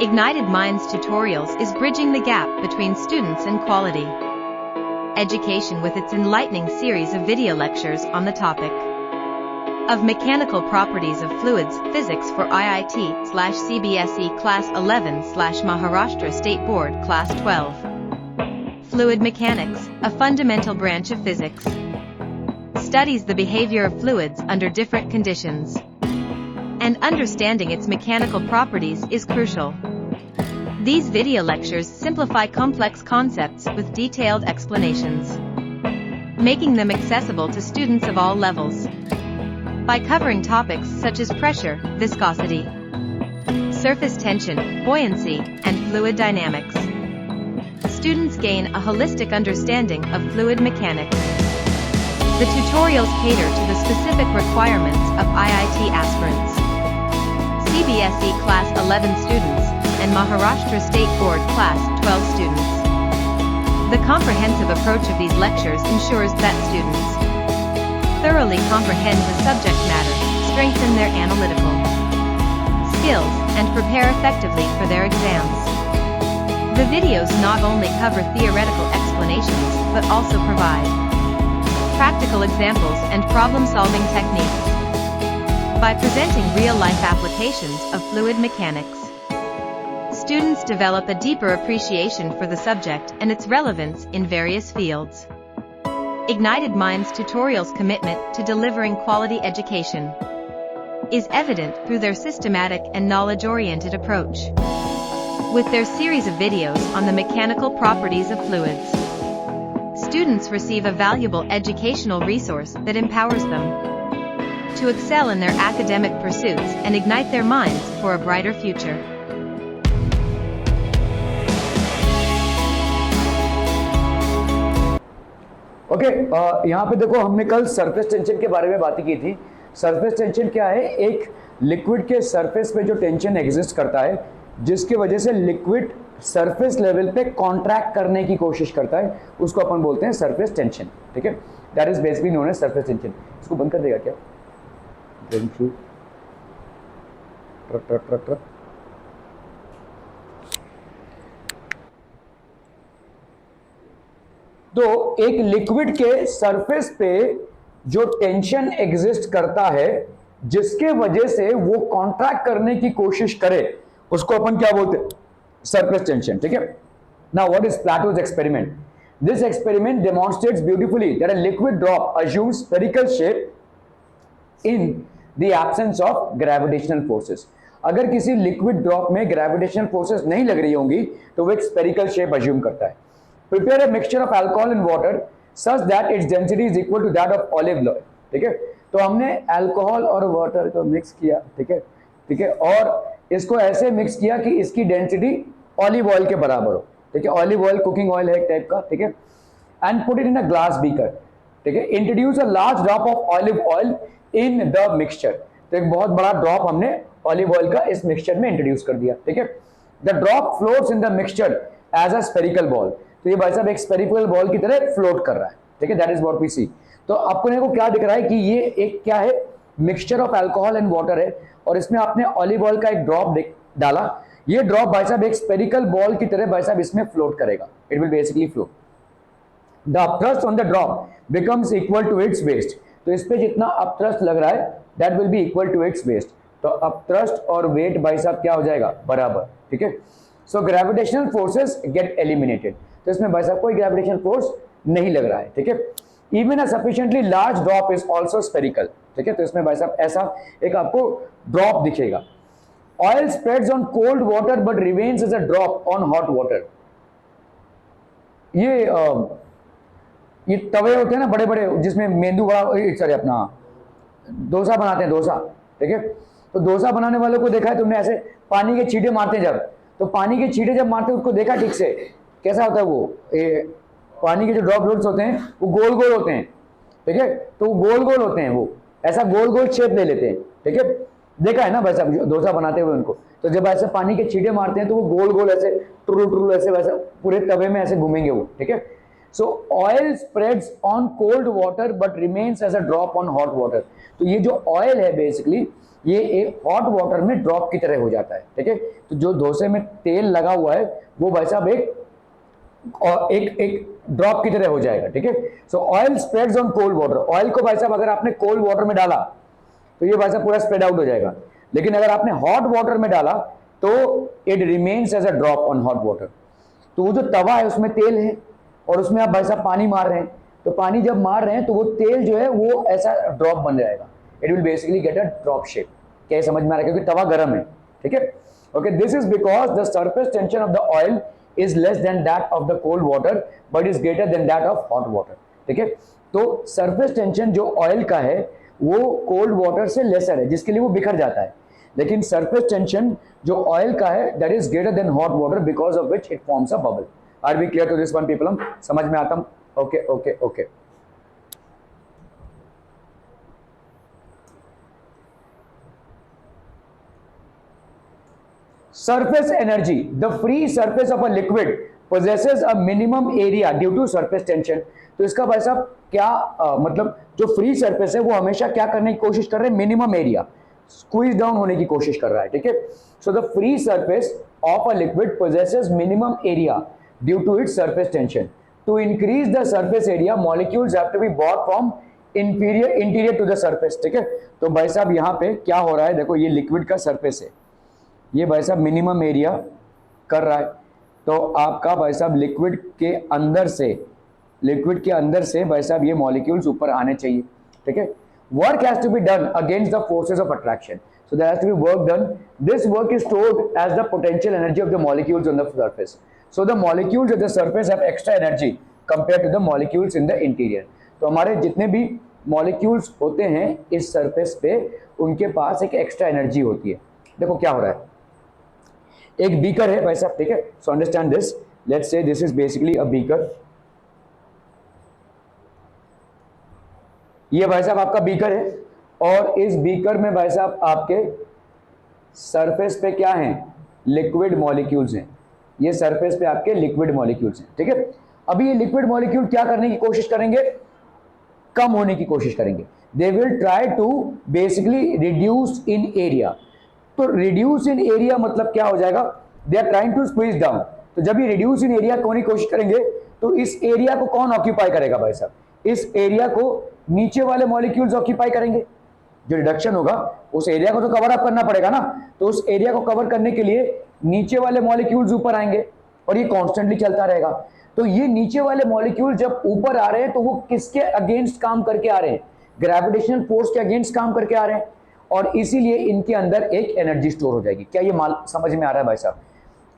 Ignited Minds Tutorials is bridging the gap between students and quality education with its enlightening series of video lectures on the topic of mechanical properties of fluids physics for IIT/CBSE Class 11/Maharashtra State Board Class 12. Fluid mechanics, a fundamental branch of physics, studies the behavior of fluids under different conditions, and understanding its mechanical properties is crucial. These video lectures simplify complex concepts with detailed explanations, making them accessible to students of all levels. By covering topics such as pressure, viscosity, surface tension, buoyancy, and fluid dynamics, students gain a holistic understanding of fluid mechanics. The tutorials cater to the specific requirements of IIT aspirants, CBSE Class 11 students, and Maharashtra State Board Class 12 students. The comprehensive approach of these lectures ensures that students thoroughly comprehend the subject matter, strengthen their analytical skills, and prepare effectively for their exams. The videos not only cover theoretical explanations, but also provide practical examples and problem-solving techniques. By presenting real-life applications of fluid mechanics, students develop a deeper appreciation for the subject and its relevance in various fields. Ignited Minds Tutorials' commitment to delivering quality education is evident through their systematic and knowledge-oriented approach. With their series of videos on the mechanical properties of fluids, students receive a valuable educational resource that empowers them to excel in their academic pursuits and ignite their minds for a brighter future. Okay, यहाँ पे देखो हमने कल surface tension के बारे में बात की थी। सरफेस टेंशन क्या है? एक लिक्विड के सरफेस पे जो टेंशन एग्जिस्ट करता है, जिसकी वजह से लिक्विड सरफेस लेवल पे कॉन्ट्रैक्ट करने की कोशिश करता है, उसको अपन बोलते हैं सरफेस टेंशन। ठीक है, that is basically known as surface tension. इसको बंद कर देगा क्या? ट्रक ट्रक ट्रक ट्रक। तो एक लिक्विड के सरफेस पे जो टेंशन एग्जिस्ट करता है, जिसके वजह से वो कॉन्ट्रैक्ट करने की कोशिश करे, उसको अपन क्या बोलते हैं? Surface tension. ठीक है, now what is Plato's experiment? This experiment demonstrates beautifully that a liquid drop assumes spherical shape in the absence of gravitational forces। अगर किसी लिक्विड ड्रॉप में ग्रेविटेशनल फोर्सेस नहीं लग रही होंगी तो वो एक स्फेरिकल शेप अज्यूम करता है। Prepare a mixture of alcohol and water such that its density is equal to that of olive oil। ठीक है, तो हमने अल्कोहल और वाटर को मिक्स किया। ठीक है, ठीक है, और इसको ऐसे मिक्स किया कि इसकी डेंसिटी ऑलिव ऑयल के बराबर हो। ठीक है, ऑलिव ऑयल कुकिंग ऑयल है एक टाइप का। ठीक है, and put it in a glass beaker. ठीक है, introduce a large drop of olive oil in the mixture. तो एक बहुत बड़ा ड्रॉप हमने ऑलिव ऑयल का इस मिक्सचर में इंट्रोड्यूस कर दिया। ठीक है, the drop floats in the mixture as a spherical ball. तो ये भाई साहब एक स्फेरिकल बॉल की तरह फ्लोट कर रहा है। ठीक है, दैट इज व्हाट वी सी। तो आपको को क्या दिख रहा है कि ये एक क्या है? Mixture of alcohol and water है, और इसमें आपने ऑलिव ऑयल का एक ड्रॉप डाला। ये ड्रॉप भाई साहब एक स्फेरिकल बॉल की तरह भाई साहब इसमें फ्लोट करेगा। It will basically float. The upthrust on the drop becomes equal to its weight. तो इस पे जितना अपथ्रस्ट लग रहा है that will be equal to its weight. तो अपथ्रस्ट और वेट भाई साहब क्या हो जाएगा? बराबर। ठीक है, so gravitational forces get eliminated. तो इसमें भाई साहब कोई ग्रेविटेशनल फोर्स नहीं लग रहा है। ठीक है, even a sufficiently large drop is also spherical. ठीक है, तो इसमें भाई साहब ऐसा एक आपको ड्रॉप दिखेगा। Oil spreads on cold water but remains as a drop on hot water. ये तवे होते हैं ना बड़े बड़े, जिसमें मेंदू बड़ा, सॉरी अपना डोसा बनाते हैं, डोसा। ठीक है, तो डोसा बनाने वालों को देखा है तुमने? ऐसे पानी के छींटे मारते हैं जब, तो पानी के छींटे जब मारते हैं उसको देखा ठीक से कैसा होता है? वो पानी के जो ड्रॉपलेट्स होते हैं वो गोल गोल होते हैं। ठीक है, तो वो गोल गोल होते हैं, वो ऐसा गोल गोल शेप ले लेते हैं। ठीक है, देखा है ना भाई साहब डोसा बनाते हुए उनको? तो जब ऐसे पानी के छींटे मारते हैं तो वो गोल गोल ऐसे टुरु टुरु ऐसे वैसे पूरे तवे में ऐसे घूमेंगे वो। ठीक है, so oil spreads on cold water but remains as a drop on hot water. तो ये जो ऑयल है बेसिकली ये एक हॉट वाटर में ड्रॉप की तरह हो जाता है, ठीक है। तो जो डोसे में तेल लगा हुआ है वो भाई साहब एक ड्रॉप की तरह हो जाएगा, ठीक है। So oil spreads on cold water, oil को भाई साहब अगर आपने कोल्ड वाटर में डाला तो ये भाई साहब पूरा स्प्रेड आउट हो जाएगा, लेकिन अगर आपने हॉट वाटर में डाला तो it remains as a drop on hot water. तो वो जो तवा है उसमें तेल है और उसमें आप भाई साहब पानी मार रहे हैं, तो पानी जब मार रहे हैं तो वो तेल जो है वो ऐसा ड्रॉप बन जाएगा, it will basically get a drop shape. क्या समझ में आ रहा है? क्योंकि तवा गर्म है, ठीक है। Okay, this is because the surface tension of the oil is less than that of the cold water but is greater then that of hot water, ठीक है। तो सरफेस टेंशन जो ऑयल का है वो कोल्ड वाटर से laser है, जिसके लिए वो बिखर जाता है, लेकिन सरफेस टेंशन जो ऑयल का है that is greater than hot water because of which it forms a bubble. Are we clear to this one people? समझ में आता? Okay okay okay. Surface energy, the free surface of a liquid possesses a minimum area due to surface tension। तो इसका भाई साहब क्या मतलब जो फ्री सरफेस है वो हमेशा क्या करने की कोशिश कर रहे हैं? मिनिमम एरिया, स्क्वीज डाउन होने की कोशिश कर रहा है, ठीक है। So the free surface of a liquid possesses minimum area due to its surface tension। To increase the surface area, molecules have to be brought from interior to the surface, ठीक है। तो भाई साहब यहाँ पे क्या हो रहा है? देखो ये लिक्विड का सरफेस है, ये भाई साहब मिनिमम एरिया कर रहा है, तो आपका भाई साहब लिक्विड के अंदर से भाई साहब ये मॉलिक्यूल्स ऊपर आने चाहिए, ठीक है। Work has to be done against the forces of attraction, so there has to be work done. This work is stored as the potential energy of the molecules on the surface. So the molecules at the surface have extra energy compare to the molecules in the interior. तो हमारे जितने भी molecules होते हैं इस surface पे उनके पास एक एक्स्ट्रा एनर्जी होती है। देखो क्या हो रहा है, एक बीकर है भाई साहब, ठीक है। So understand this, let's say this is basically a beaker. ये भाई साहब आपका बीकर है और इस बीकर में भाई साहब आपके सरफेस पे क्या है? लिक्विड मॉलिक्यूल्स हैं। ये सरफेस पे आपके लिक्विड मॉलिक्यूल्स हैं, ठीक है। अभी ये लिक्विड मॉलिक्यूल क्या करने की कोशिश करेंगे? कम होने की कोशिश करेंगे। They will try to basically reduce in area. तो रिड्यूस इन एरिया मतलब क्या हो जाएगा? They are trying to squeeze down. तो जब ये रिड्यूस इन एरिया होने की कोशिश करेंगे तो इस एरिया को कौन ऑक्यूपाई करेगा भाई साहब? इस एरिया को नीचे वाले मॉलिक्यूल्स ऑक्यूपाई करेंगे। जो रिडक्शन होगा उस एरिया को तो कवर अप करना पड़ेगा ना, तो उस एरिया को कवर करने के लिए नीचे वाले मॉलिक्यूल्स ऊपर आएंगे और ये कॉन्स्टेंटली चलता रहेगा। तो ये नीचे वाले मॉलिक्यूल जब ऊपर आ रहे हैं तो वो किसके अगेंस्ट काम करके आ रहे हैं? ग्रेविटेशनल फोर्स के अगेंस्ट काम करके आ रहे हैं, और इसीलिए इनके अंदर एक एनर्जी स्टोर हो जाएगी। क्या ये माल समझ में आ रहा है भाई साहब?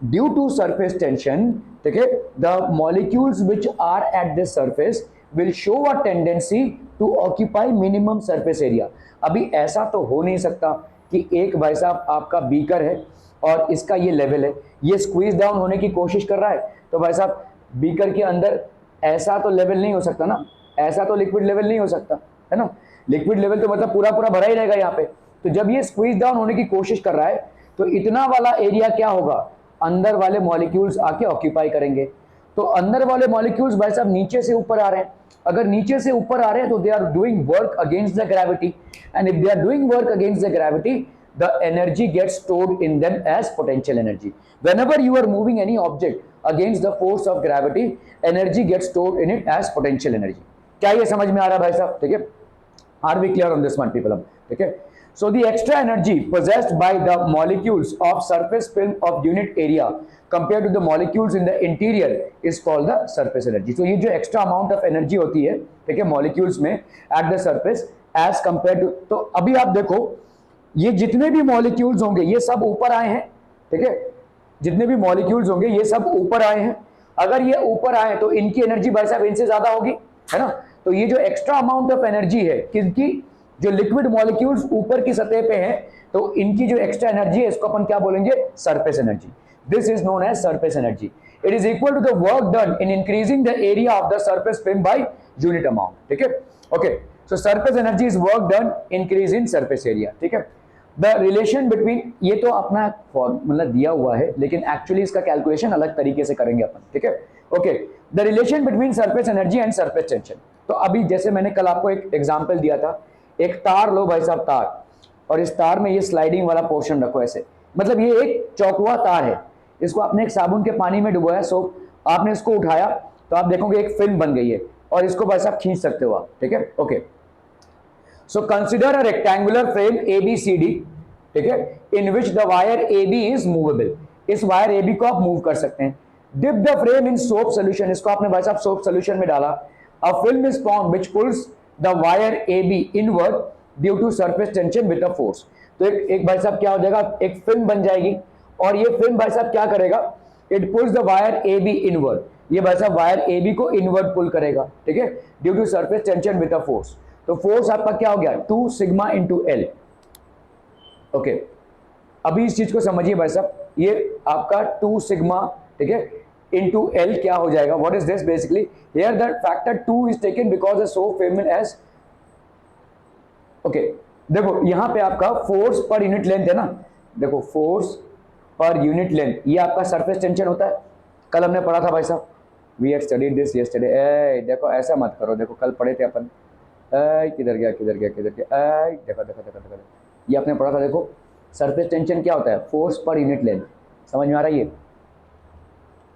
ड्यू टू सरफेस टेंशन, ठीक है, the molecules which are at this surface will show a tendency to occupy minimum surface area. अभी ऐसा तो हो नहीं सकता कि एक भाई साहब आपका बीकर है और इसका ये लेवल है, ये स्क्वीज डाउन होने की कोशिश कर रहा है, तो भाई साहब बीकर के अंदर ऐसा तो लेवल नहीं हो सकता ना, ऐसा तो लिक्विड लेवल नहीं हो सकता है ना। लिक्विड लेवल तो मतलब पूरा पूरा भरा ही रहेगा यहाँ पे। तो जब ये स्क्वीज डाउन होने की कोशिश कर रहा है तो इतना वाला एरिया क्या होगा? अंदर वाले मॉलिक्यूल्स आके ऑक्यूपाई करेंगे। तो अंदर वाले मॉलिक्यूल्स भाई साहब नीचे से ऊपर आ रहे हैं। अगर नीचे से ऊपर आ रहे हैं तो they are doing work against the gravity, and if they are doing work against the gravity the energy gets stored in them as potential energy. Whenever you are moving any object against the force of gravity, energy gets stored in it as potential energy. क्या ये समझ में आ रहा है भाई साहब? ठीक है, are we clear on this one people? ठीक है। So the extra energy possessed by the molecules of surface film of unit area compared to the molecules in the interior is called the surface energy. So ये जो extra amount of energy होती है, ठीक है, molecules में at the surface as compared to, तो अभी आप देखो ये जितने भी मॉलिक्यूल्स होंगे ये सब ऊपर आए हैं, ठीक है, जितने भी मॉलिक्यूल्स होंगे ये सब ऊपर आए हैं। अगर ये ऊपर आए तो इनकी एनर्जी भाई साहब इनसे ज्यादा होगी, है ना। तो ये जो एक्स्ट्रा अमाउंट ऑफ एनर्जी है किसकी? जो लिक्विड मॉलिक्यूल्स ऊपर की सतह पे हैं, तो इनकी जो एक्स्ट्रा एनर्जी है इसको अपन क्या बोलेंगे? Surface energy. This is known as surface energy. It is equal to the work done in increasing the area of the surface film by unit amount, ठीक है। Okay, so surface energy is work done increase in surface area, ठीक है। The relation between, ये तो अपना मतलब दिया हुआ है लेकिन एक्चुअली इसका कैलकुलेशन अलग तरीके से करेंगे अपन, ठीक है। Okay, the relation between surface energy and surface tension. तो अभी जैसे मैंने कल आपको एक एग्जांपल दिया था, एक तार लो भाई साहब, तार, और इस तार में ये स्लाइडिंग वाला पोर्शन रखो ऐसे, मतलब ये एक चौकुआ तार है, इसको आपने एक साबुन के पानी में डुबोया, सोप, आपने इसको उठाया तो आप देखोगे एक फिल्म बन गई है और इसको बस आप खींच सकते हो आप, ठीक है, okay. So consider a rectangular frame ABCD, ठीक है, in which the wire AB is movable, इस वायर AB को आप मूव कर सकते हैं। Dip the frame in soap solution, इसको आपने भाई साहब सोप सोल्यूशन में डाला, a film is form which pulls the wire AB inward due to surface tension with a force. तो एक भाई साहब क्या हो जाएगा, एक फिल्म बन जाएगी और ये फिल्म भाई साहब क्या करेगा, it pulls the wire AB inward, ये भाई साहब वायर AB को इनवर्ड पुल करेगा, ठीक है, due to surface tension with a force. तो फोर्स आपका क्या हो गया, 2 सिग्मा इंटू L, ओके। अभी इस चीज को समझिए भाई साहब, ये आपका 2 सिग्मा, ठीक है, इंटू L क्या हो जाएगा, what is this, basically here the factor 2 is taken because the soap frame edge, okay. देखो यहां पे आपका फोर्स पर यूनिट लेंथ है ना, देखो फोर्स पर यूनिट लेंथ, ये आपका सरफेस टेंशन होता है, कल हमने पढ़ा था भाई साहब, we had studied this yesterday. देखो ऐसा मत करो, देखो कल पढ़े थे अपन, किधर गया किधर गया किधर गया, देखो देखो देखो देखो, ये आपने पढ़ा था, देखो सरफेस टेंशन क्या होता है, फोर्स पर यूनिट लेंथ, समझ में आ रहा है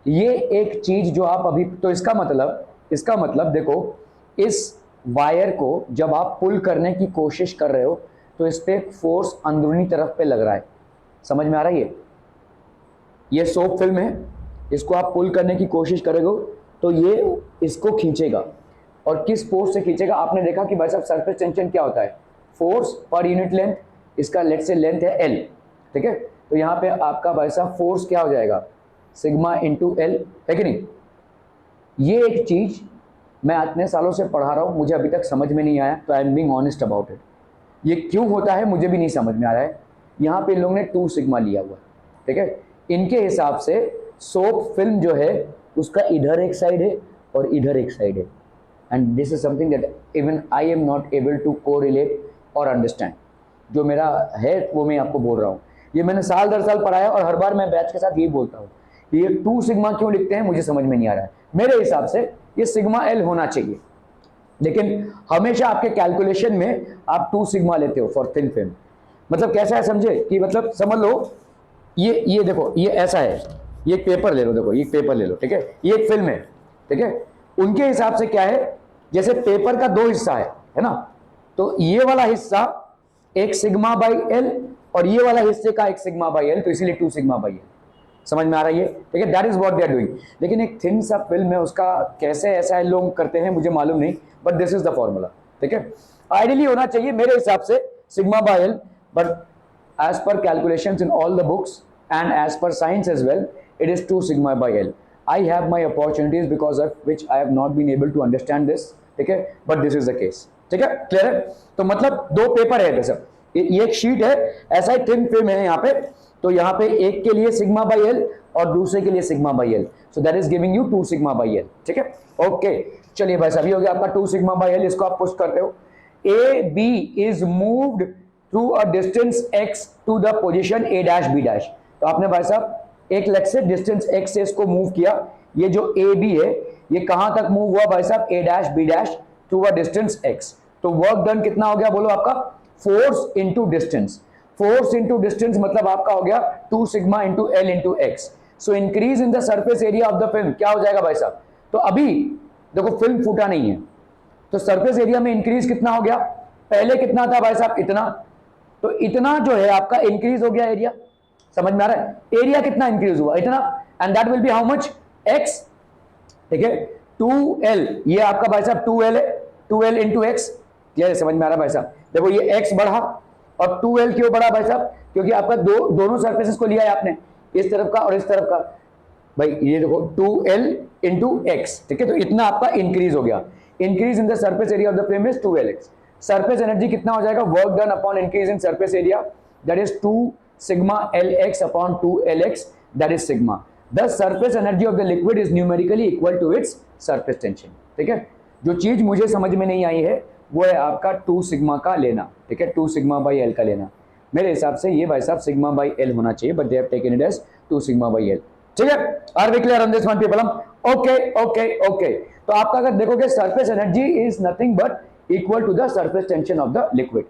ये एक चीज जो आप अभी, तो इसका मतलब देखो, इस वायर को जब आप पुल करने की कोशिश कर रहे हो तो इस पे फोर्स अंदरूनी तरफ पे लग रहा है, समझ में आ रहा है ये सोप फिल्म है, इसको आप पुल करने की कोशिश करोगे तो ये इसको खींचेगा, और किस फोर्स से खींचेगा, आपने देखा कि भाई साहब सरफेस टेंशन क्या होता है, फोर्स पर यूनिट लेंथ, इसका लेट से लेंथ है L, ठीक है, तो यहाँ पे आपका भाई साहब फोर्स क्या हो जाएगा, सिग्मा इंटू L, है कि नहीं। ये एक चीज मैं इतने सालों से पढ़ा रहा हूँ, मुझे अभी तक समझ में नहीं आया, तो I am being honest about it, ये क्यों होता है मुझे भी नहीं समझ में आ रहा है। यहाँ पे इन लोगों ने 2 सिग्मा लिया हुआ, ठीक है, इनके हिसाब से सोप फिल्म जो है उसका इधर एक साइड है और इधर एक साइड है, and this is something that even I am not able to correlate और अंडरस्टैंड, जो मेरा है वो मैं आपको बोल रहा हूँ, ये मैंने साल दर साल पढ़ाया और हर बार मैं बैच के साथ यही बोलता हूँ, ये 2 सिग्मा क्यों लिखते हैं मुझे समझ में नहीं आ रहा है। मेरे हिसाब से ये सिग्मा L होना चाहिए, लेकिन हमेशा आपके कैलकुलेशन में आप 2 सिग्मा लेते हो फॉर थिन फिल्म, मतलब कैसा है समझे, कि मतलब समझ लो ये देखो, ये ऐसा है, ये पेपर ले लो, देखो ये पेपर ले लो, ठीक है, ये एक फिल्म है, ठीक है, उनके हिसाब से क्या है, जैसे पेपर का 2 हिस्सा है ना, तो ये वाला हिस्सा 1 सिग्मा बाई L और ये वाला हिस्से का 1 सिग्मा बाई L, तो इसीलिए 2 सिग्मा बाई L, समझ में आ रहा है ये, ठीक है, that is what they are doing. लेकिन एक थिन सा फिल्म है, उसका कैसे ऐसा लोग करते हैं मुझे मालूम नहीं, but this is the formula, ठीक है, आइडियली होना चाहिए मेरे हिसाब से sigma by L, but as per calculations in all the books and as per science as well, it is 2 sigma by L. I have my opportunities because of which I have not been able to understand this, ठीक है, but this is the case, ठीक है, clear है। तो मतलब 2 paper है वैसे, ये एक शीट है, ऐसा ही थिन फिल्म है यहाँ पे, तो यहाँ पे एक के लिए सिग्मा बाई L और दूसरे के लिए sigma by L, so that is giving you 2 sigma by L, ठीक है, ओके। चलिए भाई साहब, ये हो गया आपका 2 sigma by L, इसको आप पुश करते हो, AB is moved through a distance x to the position A dash B dash, तो आपने भाई साहब एक लेग से डिस्टेंस x से इसको मूव किया, ये जो AB है ये कहां तक मूव हुआ भाई साहब, A dash B dash through a distance x, तो वर्क डन कितना हो गया बोलो आपका, force into distance, force into distance मतलब आपका हो गया 2 sigma into L into x, so increase in the surface area of the film क्या हो जाएगा भाई साहब, तो अभी देखो फिल्म फूटा नहीं है, तो सरफेस एरिया में इंक्रीज कितना हो गया, पहले कितना था भाई साहब, इतना, तो इतना जो है आपका इंक्रीज हो गया एरिया, समझ में आ रहा है, एरिया कितना इंक्रीज हुआ, इतना, and that will be how much, x, ठीक है, 2L, ये आपका भाई साहब 2L है, 2L इंटू x, क्लियर है, समझ में आ रहा है भाई साहब, देखो ये x बढ़ा और 2L क्यों बढ़ा भाई साहब, क्योंकि आपका दोनों सरफेसेस को लिया है आपने, इस तरफ का और इस तरफ का, भाई ये देखो 2L इंटू x, ठीक है, तो इतना आपका इंक्रीज हो गया, increase in the surface area of the frame is 2Lx, surface energy कितना हो जाएगा, work done upon increase in surface area, that is 2 sigma Lx upon 2Lx, that is sigma, the surface energy of the liquid is numerically equal to its surface tension, ठीक है। जो चीज मुझे समझ में नहीं आई है वो है आपका 2 सिग्मा का लेना, ठीक है, 2 सिग्मा बाई L का लेना, मेरे हिसाब से ये भाई साहब सिग्मा बाई L होना चाहिए, but they have taken it as 2 sigma by L, ठीक है, are we clear on this one people, okay okay okay. तो आपका अगर देखोगे surface energy is nothing but equal to the surface tension of the liquid,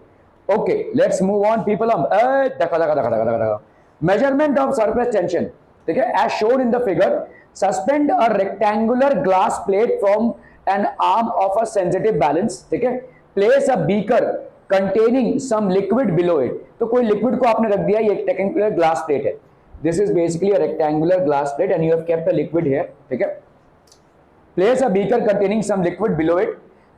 okay, let's move on people. देखा देखा देखा देखा देखा, मेजरमेंट ऑफ सरफेस टेंशन, ठीक है। As shown in the figure, suspend a rectangular glass plate from an arm of a sensitive balance, ठीक है। Place a beaker containing some liquid below it, तो कोई लिक्विड को आपने रख दिया, ये एक रेक्टेंगुलर ग्लास प्लेट है, this is basically a rectangular glass plate and you have kept a liquid here, ठीक है। Place a beaker containing some liquid below it.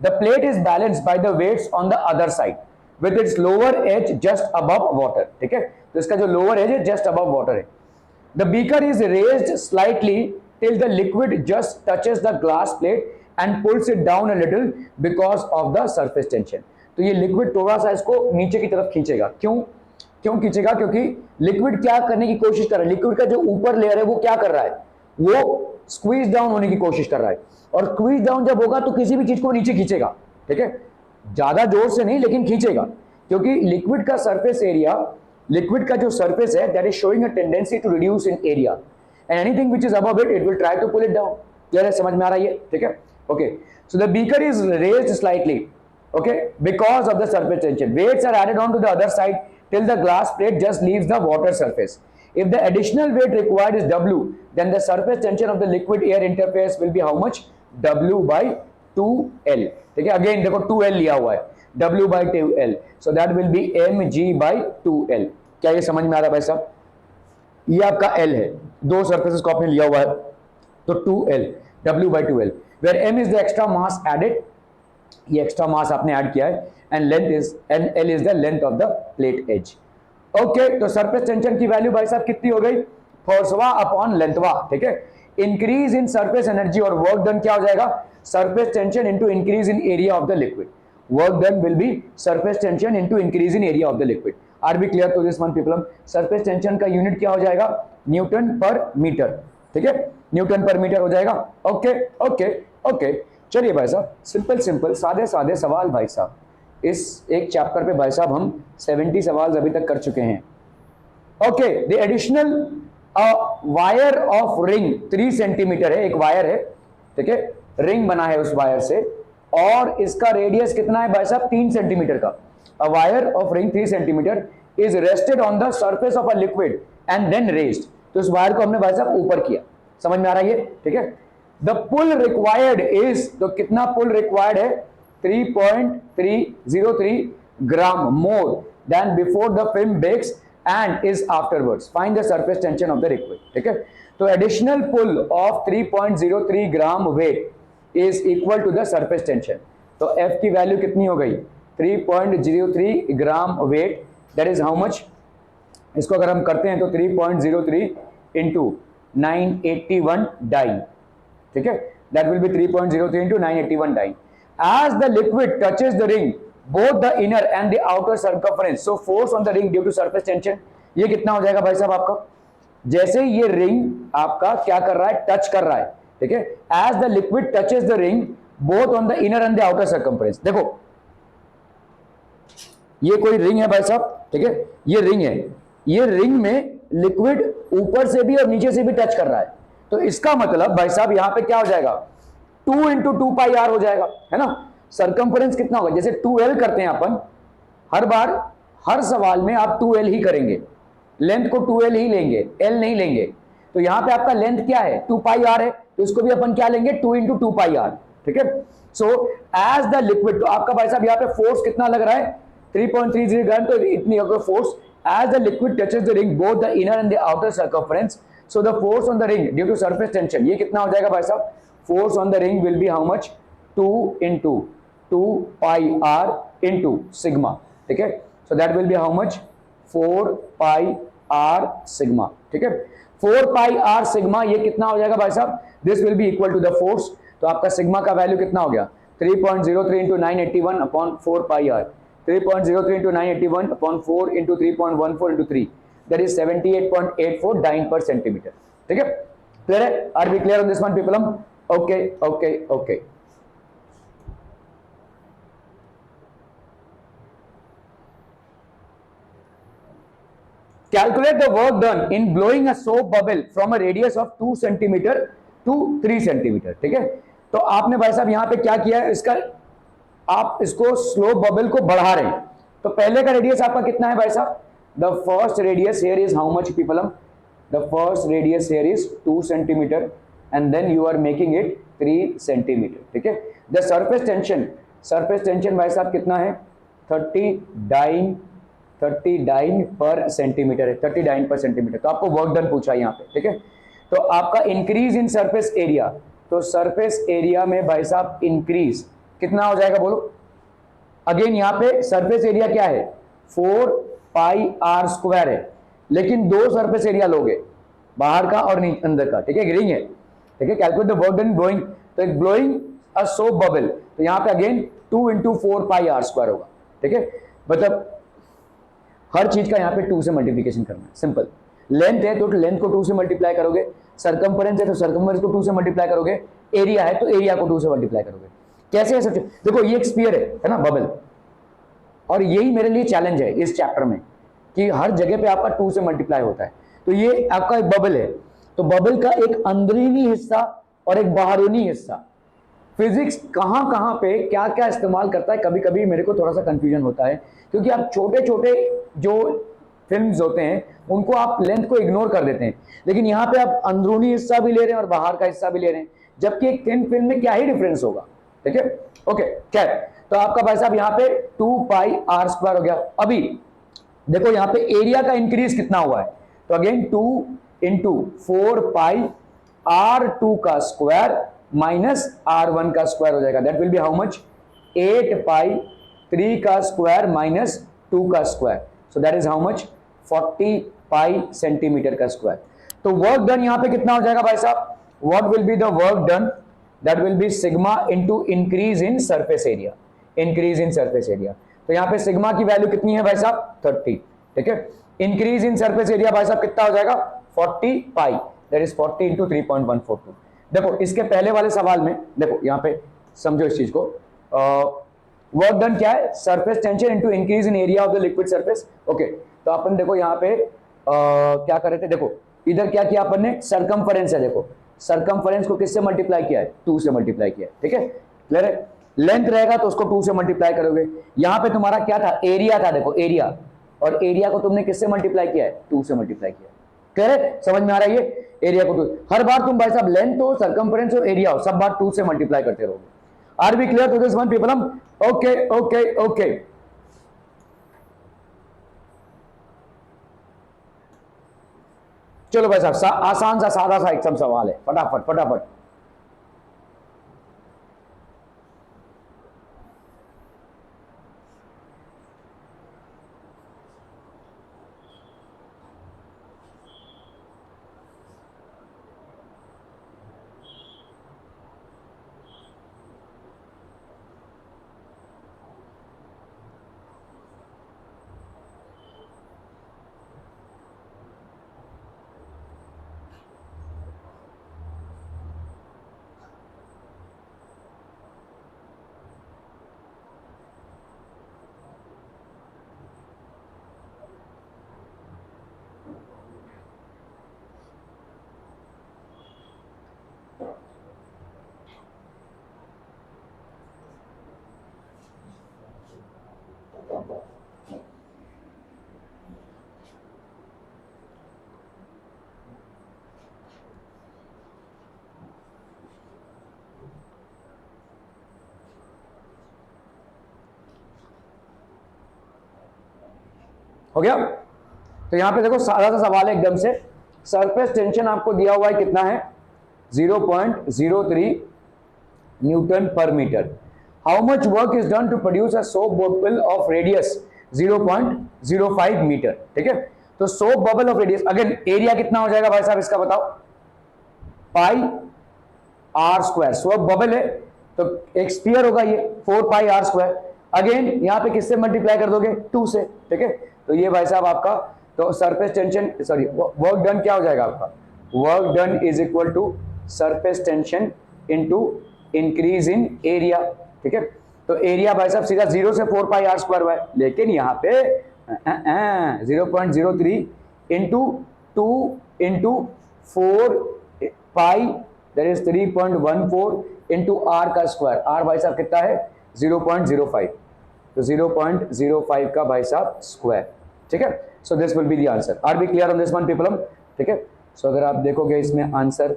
The plate is balanced by the weights on the other side with its lower edge just above water, ठीक है। तो इसका जो lower edge है just above water है। The beaker is raised slightly till the liquid just touches the glass plate and pulls it down a little because of the surface tension। तो ये liquid थोड़ा सा इसको नीचे की तरफ खींचेगा। क्यों खींचेगा? क्योंकि लिक्विड क्या करने की कोशिश कर रहा है, लिक्विड का जो ऊपर लेयर है वो क्या कर रहा है, वो स्क्वीज डाउन होने की कोशिश कर रहा है, और स्क्वीज डाउन जब होगा तो किसी भी चीज को नीचे खींचेगा, ठीक है। ज्यादा जोर से नहीं लेकिन खींचेगा, क्योंकि लिक्विड का सरफेस एरिया, लिक्विड का जो सरफेस है that is showing a tendency to reduce in area and anything which is above it will try to pull it down. Clear है, समझ में आ रहा है, ठीक है। Okay, so the beaker is raised slightly, okay, because of the surface tension. Weights are added on to the other side till the glass plate just leaves the water surface. If the additional weight required is W, then the surface tension of the liquid air interface will be how much? W by 2L, ठीक है। Again देखो 2L लिया हुआ है, W by 2L, so that will be mg by 2L। क्या ये समझ में आ रहा है भाई साहब? ये आपका L है, दो सर्फेसेस को आपने लिया हुआ है, तो 2L, W by 2L, where m is the extra mass added, ये एक्स्ट्रा मास आपने ऐड किया है, and length is and L is the length of the plate edge. Okay, तो सरफेस टेंशन की वैल्यू भाई साहब कितनी हो गई? फोर्सवा अपॉन लेंथवा, ठीक है। इंक्रीज इन सरफेस एनर्जी और वर्क डन क्या हो जाएगा? Surface tension into increase in area of the liquid. Work done will be surface tension into increase in area of the liquid. Are B clear to this one people? Surface tension का unit क्या हो जाएगा? Newton per metre, ठीक है, Newton per metre हो जाएगा। Okay okay okay, चलिए भाई साहब, सिंपल सादे सादे सवाल भाई साहब, इस एक चैप्टर पे भाई साहब हम 70 सवाल अभी तक कर चुके हैं। Okay, the additional wire of ring 3 centimetre है, एक वायर है, ठीक है, रिंग बना है उस वायर से, और इसका रेडियस कितना है भाई साहब? 3 सेंटीमीटर का। A wire of ring 3 centimetre is rested on the surface of a liquid and then raised. तो इस वायर को हमने भाई साहब ऊपर किया, समझ में आ रहा है ये, ठीक है। द पुल रिक्वायर्ड इज, तो कितना पुल रिक्वायर्ड है? 3.303 gram more than before the film breaks and is afterwards. Find the surface tension of the liquid, ठीक है। तो additional pull of 3.03 gram weight is equal to the surface tension. तो F की value कितनी हो गई? 3.03 gram weight, that is how much? इसको अगर हम करते हैं तो 3.03 इंटू 981 डाई, ठीक है, that will be 3.03 into 981 dyne. As the liquid touches the ring, both the inner and the outer circumference, so force on the ring due to surface tension, ये कितना हो जाएगा भाई साहब आपका? जैसे ये रिंग आपका क्या कर रहा है? टच कर रहा है, ठीक है। As the liquid touches the ring, both on the inner and the outer circumference, देखो ये कोई रिंग है भाई साहब, ठीक है, ये रिंग है, ये रिंग में लिक्विड ऊपर से भी और नीचे से भी टच कर रहा है, तो इसका मतलब भाई साहब यहां पे क्या हो जाएगा? 2 इंटू 2 पाई आर हो जाएगा, है ना। सरकमफ्रेंस कितना होगा? जैसे 2L करते हैं अपन, हर बार हर सवाल में आप 2L ही करेंगे, लेंथ को 2L ही लेंगे, L नहीं लेंगे। तो यहां पे आपका लेंथ क्या है? 2 पाई आर है, तो इसको भी अपन क्या लेंगे? 2 इंटू 2 पाई आर, ठीक है। सो एज द लिक्विड, तो आपका भाई साहब यहाँ पे फोर्स कितना लग रहा है? 3.30 ग्राम, तो इतनी force as the liquid touches the ring both the inner and the outer circumference, so the force on the ring due to surface tension, ये कितना हो जाएगा भाई साहब? Force on the ring will be how much? 2 into 2 pi r into sigma, ठीक है। So that will be how much? 4 pi r sigma, ठीक है। 4 pi r sigma ये कितना हो जाएगा भाई साहब? This will be equal to the force, तो आपका सिग्मा का वैल्यू कितना हो गया? 3.03 into 981 upon 4 pi r, 3.03 into 981 upon 4 into 3.14 into 3, that is 78.84 dyne per centimeter, ठीक है। क्लियर है? Are we clear on this one people? Okay okay okay, calculate the work done in blowing a soap bubble from a radius of 2 centimeter to 3 centimeter, ठीक है। तो आपने भाई साहब यहां पे क्या किया है? इसका आप इसको स्लो बबल को बढ़ा रहे हैं, तो पहले का रेडियस आपका कितना है भाई साहब? The first radius here is how much people? The first radius here is 2 centimetre and then you are making it 3 centimetre, ठीक है। द सरफेस टेंशन भाई साहब कितना है? 39 पर सेंटीमीटर है, 39 पर सेंटीमीटर। तो आपको वर्क डन पूछा यहाँ पे, ठीक है। तो आपका इंक्रीज इन सरफेस एरिया, तो सरफेस एरिया में भाई साहब इंक्रीज कितना हो जाएगा बोलो? अगेन यहाँ पे सरफेस एरिया क्या है? 4 पाई आर स्क्वायर है, लेकिन दो सरफेस एरिया लोगे, बाहर का और अंदर का, ठीक है, ग्रीन है, ठीक है। Calculate the work done blowing, तो एक ब्लोइंग अ सोप बबल, तो यहाँ पे again 2 into 4 pi are square होगा, ठीक है। मतलब हर चीज का यहाँ पे 2 से मल्टीप्लीकेशन करना है, सिंपल। लेंथ है तो लेंथ को 2 से मल्टीप्लाई करोगे, सरकमफरेंस है तो सरकमफरेंस को 2 से मल्टीप्लाई करोगे, एरिया है तो एरिया को 2 से मल्टीप्लाई करोगे। कैसे है सब? देखो ये एक स्फीयर है ना, बबल, और यही मेरे लिए चैलेंज है इस चैप्टर में कि हर जगह पे आपका 2 से मल्टीप्लाई होता है। तो ये आपका एक बबल है, तो बबल का एक अंदरूनी हिस्सा और एक बाहरूनी हिस्सा, फिजिक्स कहां कहां पे क्या क्या इस्तेमाल करता है, कभी कभी मेरे को थोड़ा सा कंफ्यूजन होता है, क्योंकि आप छोटे छोटे जो फिल्म्स होते हैं उनको आप लेंथ को इग्नोर कर देते हैं, लेकिन यहाँ पे आप अंदरूनी हिस्सा भी ले रहे हैं और बाहर का हिस्सा भी ले रहे हैं, जबकि एक थिन फिल्म में क्या ही डिफरेंस होगा, ठीक है। ओके, क्या है? तो आपका भाई साहब यहाँ पे 2 पाई आर स्क्वायर हो गया। अभी देखो यहाँ पे एरिया का इंक्रीज कितना हुआ है, तो अगेन 2 इंटू 4 पाई R2 का स्क्वायर माइनस R1 का स्क्वायर हो जाएगा, that will be how much? 8 पाई 3 का स्क्वायर माइनस 2 का square, so that is how much? 40 pi centimetre का स्क्वायर। तो वर्क डन यहाँ पे कितना हो जाएगा भाई साहब? What will be the work done? That will B sigma into increase in surface area, increase in surface area. तो यहाँ पे सिग्मा की वैल्यू कितनी है भाई साहब? 30, ठीक है। इंक्रीज इन सरफेस एरिया भाई साहब कितना हो जाएगा? 40 पाई, दैट इज 40 इंटू 3.142। देखो इसके पहले वाले सवाल में देखो यहाँ पे समझो इस चीज को, वर्क डन क्या है? Surface tension into increase in area of the liquid surface. Okay, तो अपन देखो यहाँ पे क्या कर रहे थे, देखो इधर क्या किया अपन ने? सरकमफरेंस है, देखो सरकमफरेंस को किससे मल्टीप्लाई किया है? 2 से मल्टीप्लाई किया है, ठीक है, क्लियर है। लेंथ रहेगा तो उसको 2 से मल्टीप्लाई करोगे। यहाँ पे तुम्हारा क्या था? एरिया था, देखो एरिया, और एरिया को तुमने किससे मल्टीप्लाई किया है? 2 से मल्टीप्लाई किया, क्लियर है, समझ में आ रहा है ये? एरिया को 2, हर बार तुम भाई साहब लेंथ हो, सरकमफरेंस हो, एरिया हो, सब बार 2 से मल्टीप्लाई करते रहोगे। Are we clear to this one people? Okay okay okay, चलो भाई साहब आसान सा सादा सा एकदम सवाल है, फटाफट फटाफट। हो गया? तो यहां पे देखो सादा सा सवाल है एकदम से। सरफेस टेंशन आपको दिया हुआ है कितना है? 0.03 newton per metre. How much work is done to produce a soap bubble of radius 0.05 metre, ठीक है। तो soap bubble of radius, again area कितना हो जाएगा भाई साहब इसका बताओ? Pi are square, soap bubble है तो एक स्फीयर होगा ये, 4 पाई आर स्क्वायर। अगेन यहां पे किससे मल्टीप्लाई कर दोगे? 2 से, ठीक है। तो ये भाई साहब आपका, तो surface tension, sorry work done क्या हो जाएगा आपका? Work done is equal to surface tension into increase in area, ठीक है। तो एरिया भाई साहब सीधा 0 से 4 पाई आर स्क्वायर हुआ है, लेकिन यहाँ पे 0.03 into 2 into 4 pi, that is 3.14 into r का स्क्वायर। आर भाई साहब कितना है? 0.05, तो 0.05 का भाई साहब स्क्वायर, ठीक है। So this will be the answer. Are B clear on this one people, ठीक है। सो अगर आप देखोगे इसमें आंसर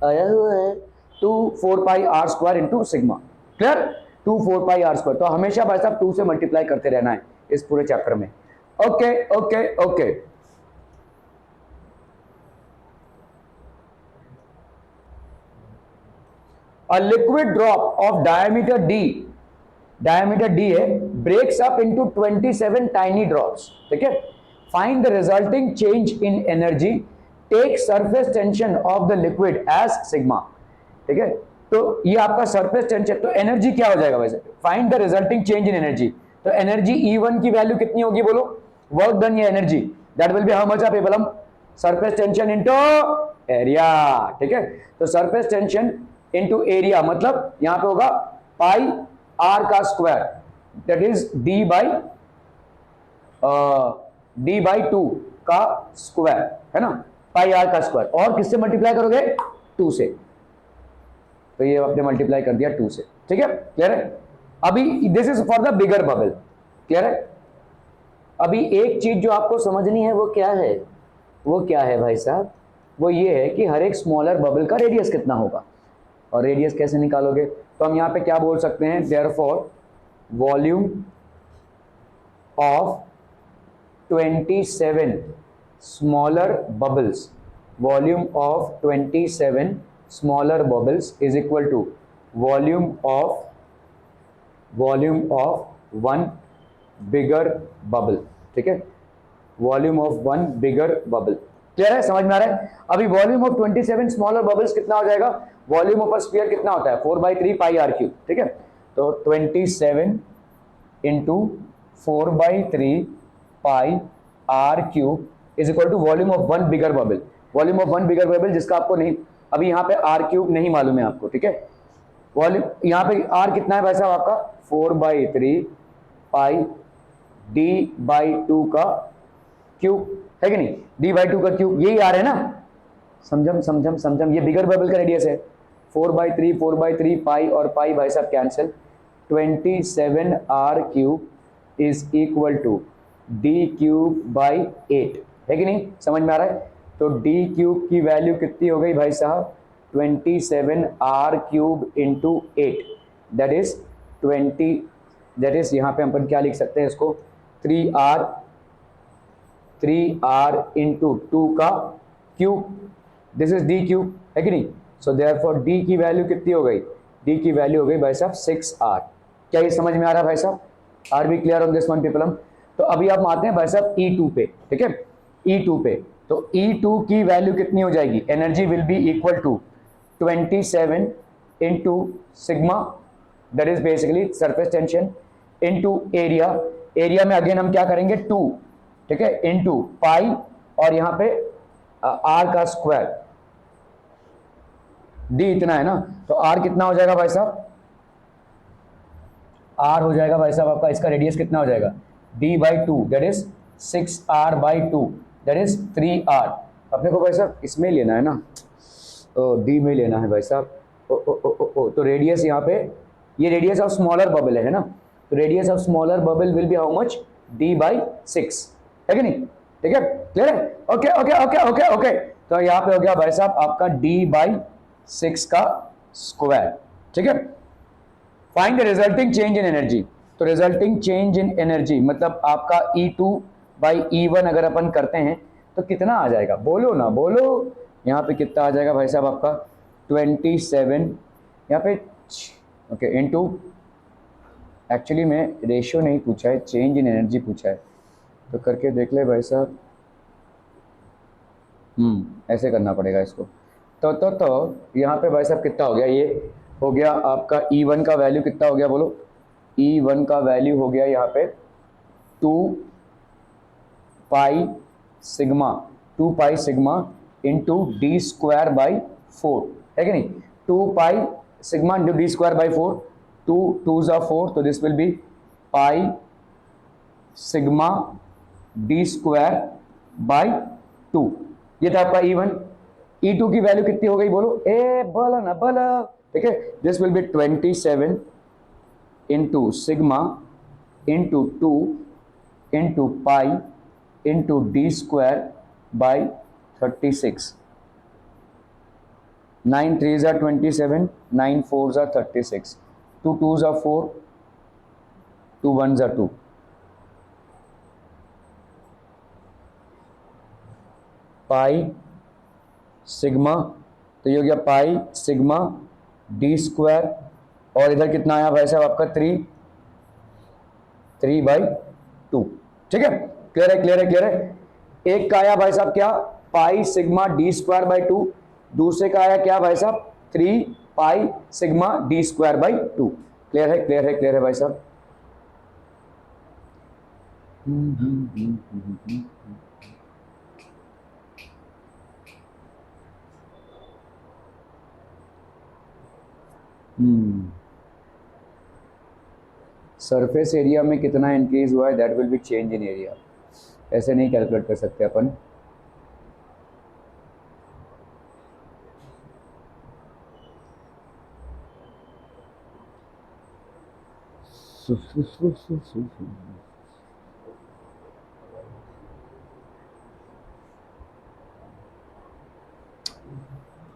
आया हुआ है 2 4 pi are square into sigma, clear, 2 4 pi are square. तो हमेशा भाई साहब 2 से मल्टीप्लाई करते रहना है इस पूरे चैप्टर में। Okay okay okay, a liquid drop of diameter d है, breaks up into 27 tiny drops, ठीक है। find the resulting change in energy, take surface tension of the liquid as sigma, ठीक है। तो ये आपका सरफेस टेंशन, तो एनर्जी क्या हो जाएगा वैसे, find the resulting change in energy. तो एनर्जी E1 की वैल्यू कितनी होगी बोलो, वर्क डन या energy, that will be how much of people, surface tension into area, ठीक है। तो सरफेस टेंशन इनटू एरिया मतलब यहां पे होगा पाई आर का square, that is D by 2 का स्क्वायर, है ना, पाई आर का स्क्वायर। और किससे मल्टीप्लाई करोगे, 2 से, तो ये आपने मल्टीप्लाई कर दिया 2 से, ठीक है, क्लियर है। अभी this is for the bigger bubble, clear है। अभी एक चीज जो आपको समझनी है वो क्या है, वो क्या है भाई साहब, वो ये है कि हर एक स्मॉलर बबल का रेडियस कितना होगा, और रेडियस कैसे निकालोगे। तो हम यहाँ पे क्या बोल सकते हैं, therefore volume of 27 smaller bubbles, volume of 27 smaller bubbles is equal to volume of 1 bigger bubble, ठीक है, volume of 1 bigger bubble, clear है, समझ में आ रहा है। अभी वॉल्यूम ऑफ 27 स्मॉलर बबल्स कितना हो जाएगा, वॉल्यूम ऑफ अ स्फीयर कितना होता है 4/3 पाई आर क्यूब, ठीक है। तो 27 into 4/3 pi are cube is equal to volume of 1 bigger bubble, volume of 1 bigger bubble जिसका आपको नहीं, अभी यहाँ पे आर क्यूब नहीं मालूम है आपको, ठीक है। वॉल्यूम यहाँ पे आर कितना है भाई साहब आपका 4/3 पाई d/2 का क्यूब, है कि नहीं, d/2 का क्यूब, यही आर है ना, समझम, ये बिगर बबल का रेडियस है, 4/3 पाई और पाई भाई साहब cancel, 27 r cube is equal to d³/8, है कि नहीं, समझ में आ रहा है। तो d³ की वैल्यू कितनी हो गई भाई साहब 27 r cube into 8, that is 20, that is यहाँ पे अपन क्या लिख सकते हैं इसको 3r इंटू 2 का क्यूब, दिस इज d³, है कि नहीं। सो देयरफॉर d की वैल्यू कितनी हो गई, d की वैल्यू हो गई भाई साहब 6r। क्या ये समझ में आ रहा है भाई साहब, are B clear on this one people. तो अभी आप आते हैं भाई साहब E2 पे, ठीक है, E2 पे। तो E2 की वैल्यू कितनी हो जाएगी, energy will be equal to 27 into sigma, that is basically surface tension, into area, area में अगेन हम क्या करेंगे 2, ठीक है, इंटू पाई और यहाँ पे आर का स्क्वायर, डी इतना है ना, तो आर कितना हो जाएगा भाई साहब, आर हो जाएगा भाई साहब आपका, इसका रेडियस कितना हो जाएगा d/2, that is 6r/2, that is 3r। अपने को भाई साहब इसमें लेना है ना, डी में लेना है भाई साहब, तो रेडियस यहाँ पे, ये रेडियस ऑफ स्मॉलर बबल है ना, तो radius of smaller bubble will be how much d/6, है कि नहीं, ठीक है, क्लियर है, okay okay okay okay okay. तो यहाँ पे हो गया भाई साहब आपका d/6 का स्क्वायर, ठीक है। Find the resulting change in energy, तो रिजल्टिंग चेंज इन एनर्जी मतलब आपका E2/E1 अगर अपन करते हैं तो कितना आ जाएगा, बोलो ना बोलो, यहाँ पे कितना आ जाएगा भाई साहब आपका 27 यहाँ पे, ओके, इनटू, एक्चुअली मैं रेशियो नहीं पूछा है, चेंज इन एनर्जी पूछा है, तो करके देख ले भाई साहब, ऐसे करना पड़ेगा इसको। तो यहाँ पे भाई साहब कितना हो गया, ये हो गया आपका E1 का वैल्यू कितना हो गया बोलो, E1 का वैल्यू हो गया यहाँ पे 2 पाई सिग्मा इंटू d²/4, है कि नहीं, 2 pi sigma into d²/4, 2 2s are 4, तो this will B pi sigma d²/2, ये था आपका E1। E2 की वैल्यू कितनी हो गई बोलो, ए बोलो ना बोलो, ठीक है, this will B 27 into sigma into 2 into pi into D square by 36. 9 3s are 27, 9 4s are 36, 2 2s are 4, 2 1s are 2. Pi sigma, तो ये हो गया पाई सिग्मा डी स्क्वायर, और इधर कितना आया भाई साहब आपका 3/2. ठीक है, क्लियर है क्लियर है क्लियर है. एक का आया भाई साहब क्या, pi sigma D square by 2, दूसरे का आया क्या भाई साहब 3 pi sigma D square by 2. Clear है क्लियर है क्लियर है भाई साहब. सरफेस एरिया में कितना इंक्रीज हुआ है, that will B change in area. ऐसे नहीं कैलकुलेट कर सकते अपन.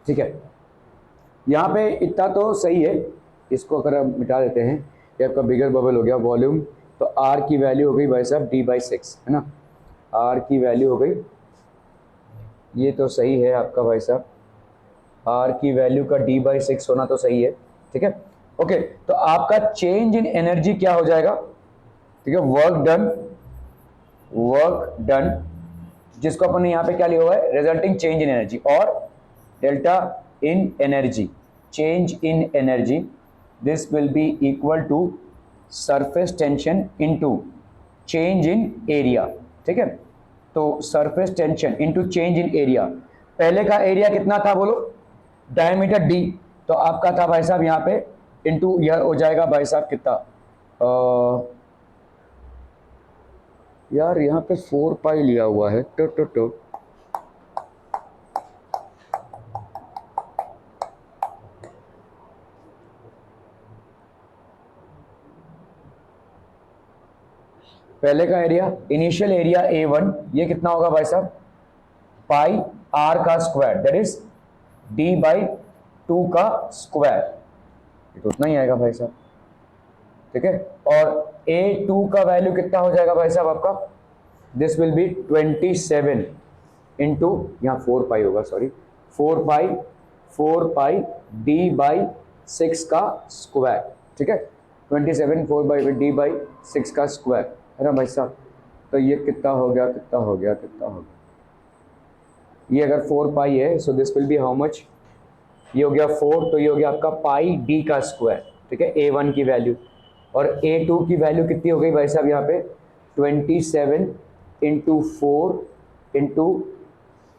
ठीक है, यहाँ पे इतना तो सही है. इसको अगर हम मिटा देते हैं, ये आपका बिगर बबल हो गया वॉल्यूम. तो आर की वैल्यू हो गई भाई साहब d/6, है ना. आर की वैल्यू हो गई, ये तो सही है आपका भाई साहब. आर की वैल्यू का d/6 होना तो सही है. ठीक है, ओके. तो आपका चेंज इन एनर्जी क्या हो जाएगा, ठीक है, वर्क डन, जिसको अपन ने यहाँ पे क्या लिया हुआ है, रिजल्टिंग चेंज इन एनर्जी, और delta in energy, change in energy, this will be equal to surface tension into change in area. ठीक है, तो surface tension into change in area. पहले का एरिया कितना था बोलो, डायमीटर d, तो आपका था भाई साहब यहाँ पे इनटू, यह हो जाएगा भाई साहब कितना, यार यहाँ पे 4 पाई लिया हुआ है. तो पहले का एरिया, इनिशियल एरिया A1, ये कितना होगा भाई साहब, पाई आर का स्क्वायर, दैट इज d/2 का स्क्वायर. ये तो उतना ही आएगा भाई साहब. ठीक है, और A2 का वैल्यू कितना हो जाएगा भाई साहब आपका, दिस विल बी 27 इंटू, यहाँ 4 पाई होगा, सॉरी 4 पाई d/6 का स्क्वायर. ठीक है, 27 4/d/6 का स्क्वायर, है ना भाई साहब. तो ये कितना हो गया, कितना हो गया, कितना हो गया, ये अगर 4 पाई है, so this will be how much, ये हो गया 4, तो ये हो गया आपका पाई d का स्क्वायर. ठीक है, A1 की वैल्यू, और A2 की वैल्यू कितनी हो गई भाई साहब यहाँ पे, 27 into 4 into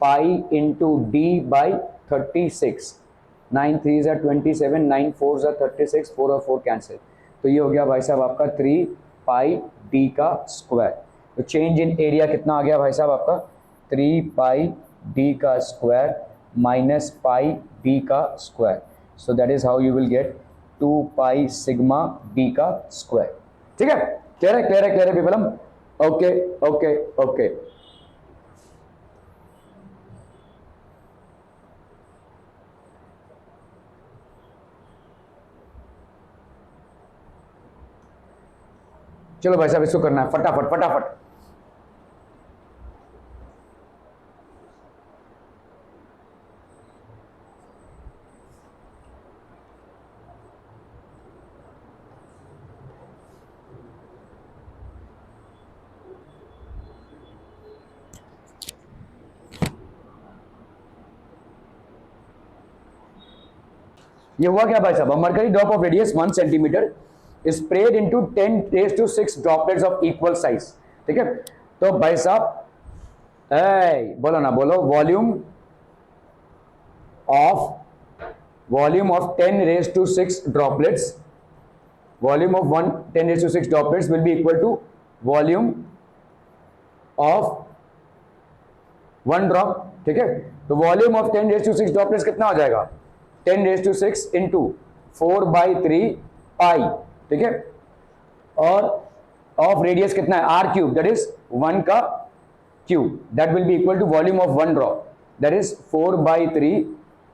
pi into d/36. 9 3s are 27, 9 4s are 36, 4 और 4 कैंसिल, तो ये हो गया भाई साहब आपका 3 पाई d का स्क्वायर. तो चेंज इन एरिया कितना आ गया भाई साहब आपका, 3 पाई d का स्क्वायर माइनस पाई d का square. So that is how you will get 2 pi sigma d का स्क्वायर. ठीक है, क्लियर है क्लियर है क्लियर है पीपलम. Okay okay okay. चलो भाई साहब इसको करना है फटाफट फटाफट. ये हुआ क्या भाई साहब, mercury drop of radius 1 centimetre spread into 10⁻⁶ droplets of equal size. ठीक है, तो भाई साहब बोलो ना, बोलो, volume of 10⁻⁶ droplets, volume of 10⁻⁶ droplets will be equal to volume of 1 drop. ठीक है, तो वॉल्यूम ऑफ 10⁻⁶ ड्रॉपलेट्स कितना हो जाएगा, 10⁻⁶ इंटू 4/3 पाई. ठीक है, और ऑफ रेडियस कितना है, आर क्यूब, दैट इज 1 का cube, that will be equal to volume of 1 drop, that is 4/3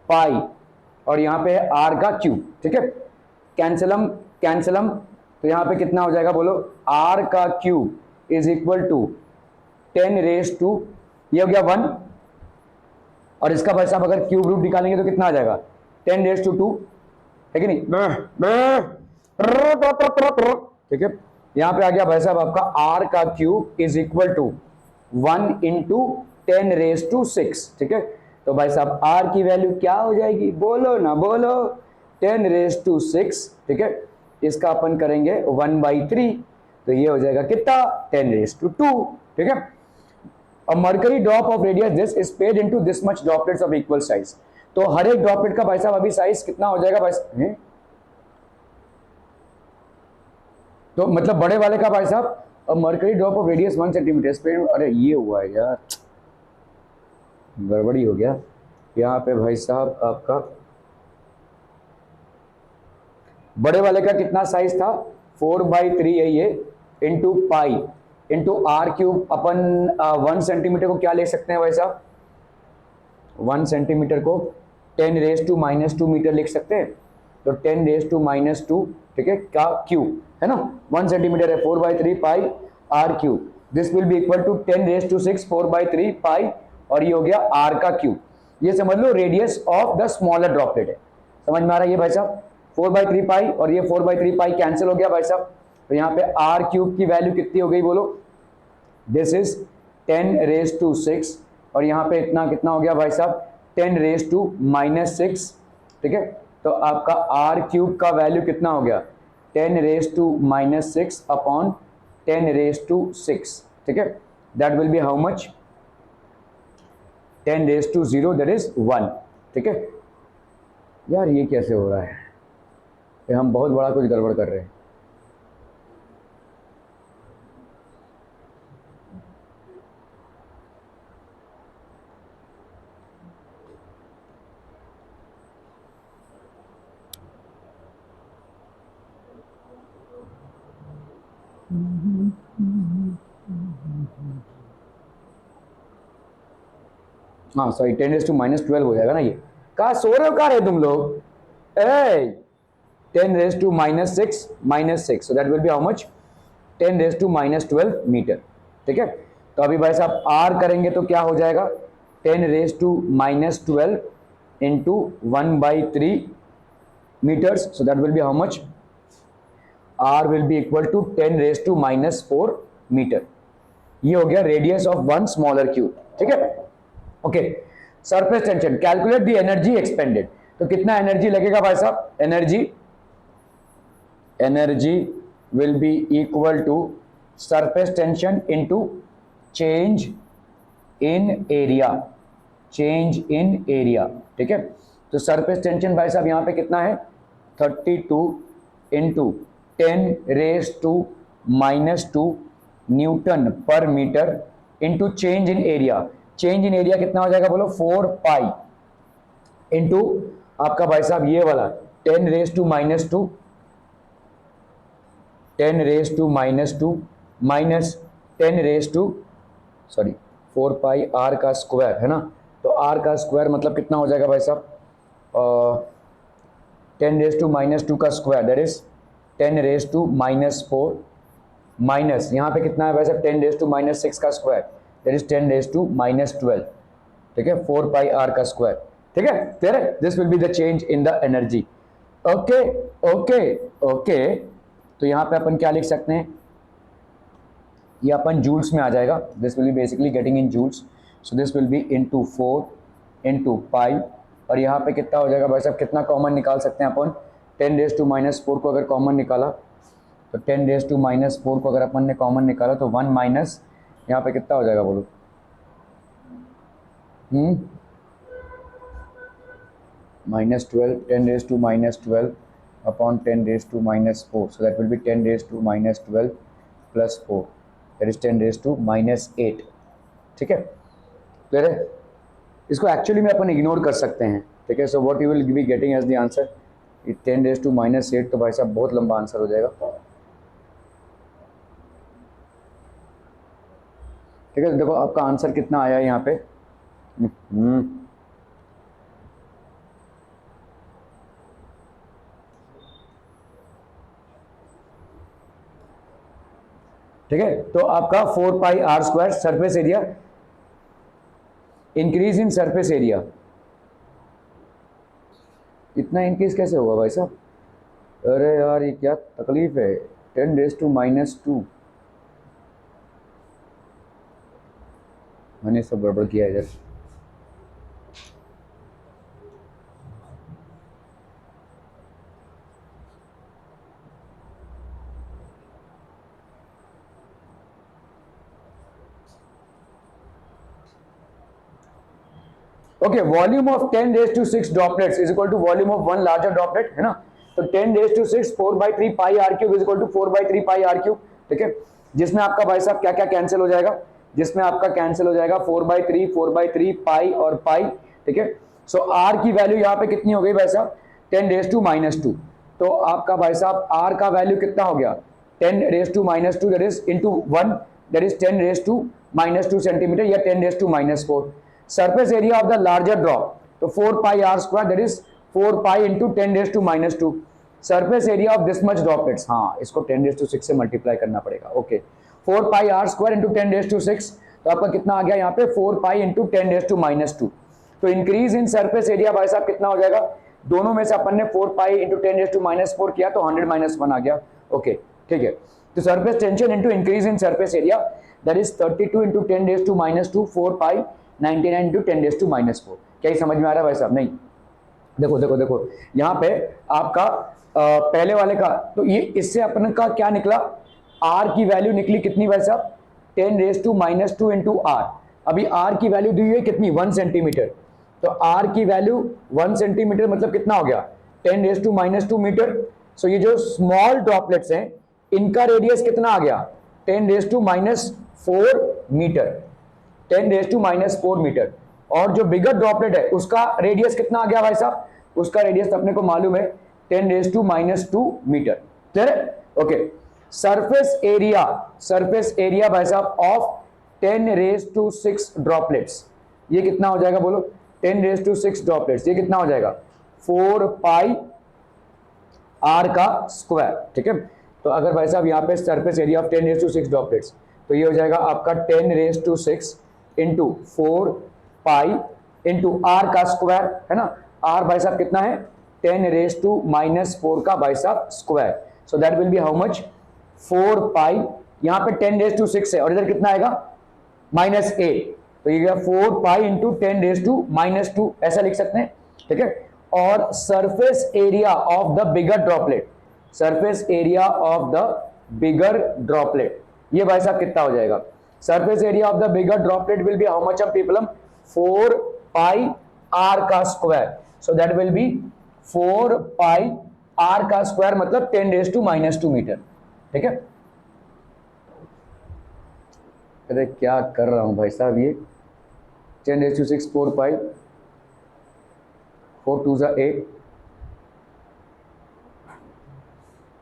pi, और यहां पे है आर का क्यूब, ठीक है। कैंसलम कैंसलम, तो यहां पे कितना हो जाएगा बोलो, आर का cube is equal to 10 raise to, ये हो गया 1, और इसका भाई साहब अगर क्यूब रूट निकालेंगे तो कितना आ जाएगा, 10 रेज टू 2, है कि नहीं, ठीक है। यहां पे आ गया भाई साहब आपका आर का cube is equal to 1 into 10 raise to 6, ठीक है। तो भाई साहब आर की वैल्यू क्या हो जाएगी, बोलो ना बोलो, 10 रेज टू 6, ठीक है। इसका अपन करेंगे 1/3, तो ये हो जाएगा कितना, 10 रेज टू 2, ठीक है। A mercury drop of radius this is paid into this much droplets of equal size. तो हर एक ड्रॉपलेट का भाई साहब अभी साइज कितना हो जाएगा भाई साहब, तो मतलब बड़े वाले का भाई साहब mercury drop of radius 1 centimetre spread, अरे ये हुआ है यार, गड़बड़ी हो गया यहाँ पे भाई साहब। आपका बड़े वाले का कितना साइज था, 4/3 है ये, into pi into r cube, अपन 1 सेंटीमीटर को क्या ले सकते हैं भाई साहब, 1 सेंटीमीटर को 10 रेज टू -2 मीटर लिख सकते हैं, तो 10 रेज टू -2, ठीक है, का क्यूब है ना, 1 सेंटीमीटर है, 4/3 pi are cube, this will be equal to 10 raise to 6 4/3 pi, और ये हो गया आर का क्यूब। ये समझ लो radius of the smaller droplet है, समझ में आ रहा है ये भाई साहब, 4/3 पाई और ये 4/3 पाई कैंसिल हो गया भाई साहब, तो यहाँ पे आर क्यूब की वैल्यू कितनी हो गई बोलो, दिस इज 10 रेज टू 6, और यहाँ पे इतना कितना हो गया भाई साहब, 10 रेज टू -6, ठीक है। तो आपका आर क्यूब का वैल्यू कितना हो गया, 10 raise to -6 upon 10 raise to 6, ठीक है, that will be how much, 10 raise to 0, that is 1, ठीक है। यार ये कैसे हो रहा है, ये हम बहुत बड़ा कुछ गड़बड़ कर रहे हैं। हाँ सॉरी, 10 रेज टू -12 हो जाएगा ना, ये कहा सो रहे हो, कहा रहे तुम लोग, 10 raise to -6, so that will be how much, 10 raise to -12 metre, ठीक है। तो अभी भाई साहब आर करेंगे तो क्या हो जाएगा, 10 raise to -12 into 1/3 metres, so that will be how much, R will be equal to 10 raised to -4 metre. ये हो गया radius of one smaller cube, ठीक है। Okay, surface tension, calculate the energy expended, तो कितना एनर्जी लगेगा भाई साहब, energy will be equal to surface tension into change in area, ठीक है। तो सरफेस टेंशन भाई साहब यहाँ पे कितना है, 32 into 10 raise to -2 newton per metre into change in area, change in area कितना हो जाएगा बोलो, 4 पाई इंटू आपका भाई साहब ये वाला 10 raise to -2, 10 raise to -2 minus 10 raise to 4 pi are का स्क्वायर है ना, तो आर का स्क्वायर मतलब कितना हो जाएगा भाई साहब, 10 रेज टू -2 का square, that is 10 raise to -4 minus यहाँ पे कितना है भाई साहब, 10 रेज टू -6 का square, that is 10 raise to -12, ठीक है, 4 पाई आर का स्क्वायर, ठीक है। क्लियर है, this will be the change in the energy. Okay okay okay, तो यहाँ पे अपन क्या लिख सकते हैं, ये अपन जूल्स में आ जाएगा, this will be basically getting in joules, so this will be into 4 into pi, और यहाँ पे कितना हो जाएगा भाई साहब, कितना कॉमन निकाल सकते हैं अपन, 10 रेज टू -4 को अगर कॉमन निकाला तो 10 रेज टू -4 को अगर अपन ने कॉमन निकाला तो 1 माइनस यहाँ पे कितना हो जाएगा बोलो, -12, 10 raise to -12 upon 10 raise to -4, so that will be 10 raise to -12 plus 4, that is 10 raise to -8, ठीक है। क्लियर है, इसको एक्चुअली में अपन इग्नोर कर सकते हैं, ठीक है। So what you will be getting as the answer, 10 raise to -8, तो भाई साहब बहुत लंबा आंसर हो जाएगा, ठीक है, देखो आपका आंसर कितना आया है यहाँ पे। ठीक है, तो आपका 4 pi are square surface area, increase in surface area, इतना इंक्रीज कैसे होगा भाई साहब? अरे यार ये क्या तकलीफ है, 10⁻²। मैंने सब गड़बड़ किया है इधर। Okay, volume of 10⁻⁶ droplets is equal to volume of one larger droplet, है ना। तो 10⁻⁶ 4/3 pi are cube is equal to 4/3 pi are cube. ठीक है, जिसमें आपका भाई साहब क्या क्या कैंसिल हो जाएगा, जिसमें आपका कैंसिल हो जाएगा 4/3 पाई और पाई। ठीक है, सो आर की वैल्यू यहाँ पे कितनी हो गई भाई साहब? 10⁻²। तो आपका भाई साहब आर का वैल्यू कितना हो गया? 10⁻², that is into 1, that is 10⁻² centimetre या 10⁻⁻4। Surface area of the larger drop, तो 4 pi are square, that is 4 pi into 10⁻²। Surface area of this much droplets, हाँ इसको 10⁻6 से मल्टीप्लाई करना पड़ेगा। Okay, 4 pi are square into 10⁻6, तो आपका कितना आ गया यहाँ पे? 4 पाई इंटू 10⁻²। तो इंक्रीज इन सरफेस एरिया भाई साहब कितना हो जाएगा? दोनों में से अपन ने 4 पाई इंटू 10⁻4 किया तो 100-1 आ गया। ओके ठीक है, तो surface tension into increase in surface area, that is 32 into 10⁻², 4 pi 99 into 10⁻4। क्या ही समझ में आ रहा है भाई साहब? नहीं, देखो देखो देखो यहाँ पे आपका पहले वाले का, तो ये इससे अपन का क्या निकला? आर की वैल्यू निकली कितनी भाई साहब? 10⁻² इंटू आर। अभी आर की वैल्यू दी हुई है कितनी? 1 सेंटीमीटर। तो आर की वैल्यू 1 सेंटीमीटर मतलब कितना हो गया? 10⁻² मीटर। सो ये जो स्मॉल ड्रॉपलेट्स हैं इनका रेडियस कितना आ गया? 10⁻4 मीटर, 10⁻4 मीटर। और जो बिगर ड्रॉपलेट है उसका रेडियस कितना आ गया भाई साहब? उसका रेडियस अपने को मालूम है 10⁻² मीटर। क्लियर है? ओके, सरफेस एरिया भाई साहब ऑफ 10⁻6 ड्रॉपलेट्स, ये कितना हो जाएगा बोलो? 10⁻6 ड्रॉपलेट्स, ये कितना हो जाएगा? 4 पाई आर का स्क्वायर। ठीक है, तो अगर भाई साहब यहाँ पे सरफेस एरिया ऑफ 10⁻6 ड्रॉपलेट्स, तो ये हो जाएगा आपका 10⁻6 इंटू 4 पाई इंटू आर का स्क्वायर, है ना। आर भाई साहब कितना है? 10⁻⁻4 का भाई साहब square. So that will be how much? 4 पाई, यहाँ पे 10⁻6 है और इधर कितना आएगा? -8, तो ये 4 पाई इंटू 10⁻², ऐसा लिख सकते हैं। ठीक है, और surface area of the bigger droplet, surface area of the bigger droplet, ये भाई साहब कितना हो जाएगा? Surface area of the bigger droplet will be how much of people? 4 pi are का square. So that will be 4 pi are का square मतलब 10⁻² metre. ठीक है, अरे क्या कर रहा हूं भाई साहब, ये 10⁻6 4 पाई, 4 2 8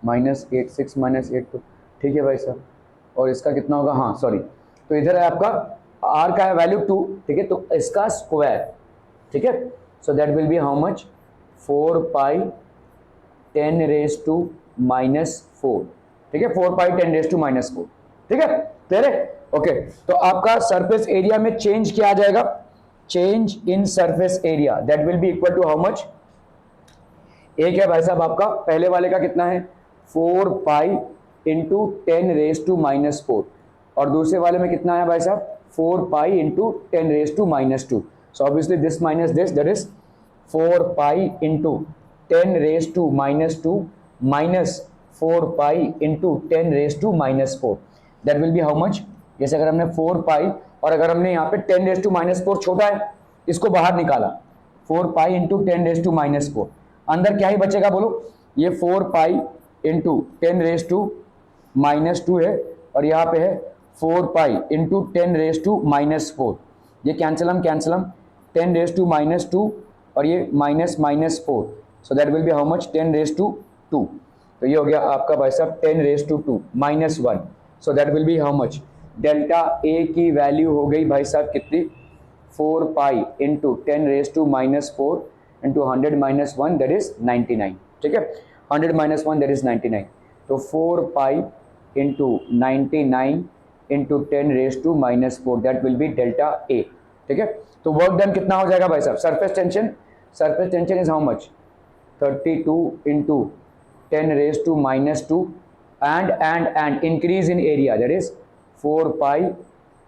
-8 6 -8, तो ठीक है भाई साहब। और इसका कितना होगा? हाँ सॉरी, तो इधर है आपका आर का वैल्यू 2, ठीक है, तो इसका स्क्वायर। ठीक है, so that will be how much? 4 पाई 10⁻⁻4। ठीक है, 4 पाई 10⁻⁻4। ठीक है, क्लियर है? ओके, तो आपका सरफेस एरिया में चेंज क्या आ जाएगा? Change in surface area, that will be equal to how much? एक है भाई साहब आपका पहले वाले का कितना है? 4 पाई इंटू 10⁻⁻4, और दूसरे वाले में कितना है भाई साहब? 4 pi into 10⁻²। So obviously this minus this, that is 4 pi into 10⁻² minus 4 pi into 10⁻⁻4, that will be how much? जैसे अगर हमने 4 पाई और अगर हमने यहाँ पे 10⁻⁻4 छोटा है इसको बाहर निकाला, 4 पाई इंटू 10⁻⁻4, अंदर क्या ही बचेगा बोलो? ये 4 पाई इंटू 10⁻⁻2 है और यहाँ पे है 4 पाई इंटू 10⁻⁻4, ये कैंसिलम 10⁻⁻2 और ये --4, so that will be how much? 10⁻2, तो ये हो गया आपका भाई साहब 10⁻2 -1, so that will be how much? Delta A की वैल्यू हो गई भाई साहब कितनी, 4 pi into 10 raise to minus 4 into 100 minus 1 that is 99। ठीक है, 100 माइनस 1 दैट इज 99। तो 4 pi into 99 into 10 raise to minus 4 that will be delta A. ठीक है, तो वर्क डन कितना हो जाएगा भाई साहब, surface tension is how much, 32 into 10 raise to minus 2 and increase in area, that is 4 pi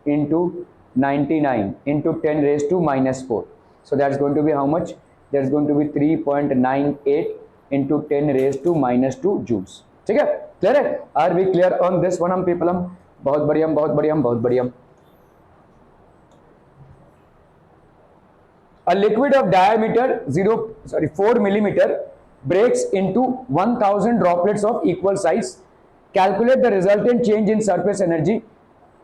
into 99 into 10 raised to minus 4. So that's going to be how much, that's going to be 3.98 into 10 raised to minus 2 joules। ठीक है, clear है, are we clear on this one हम people, हम बहुत बढ़िया बहुत बढ़िया बहुत बढ़िया। A liquid of diameter 4 millimeter breaks into 1000 droplets of equal size, calculate the resultant change in surface energy.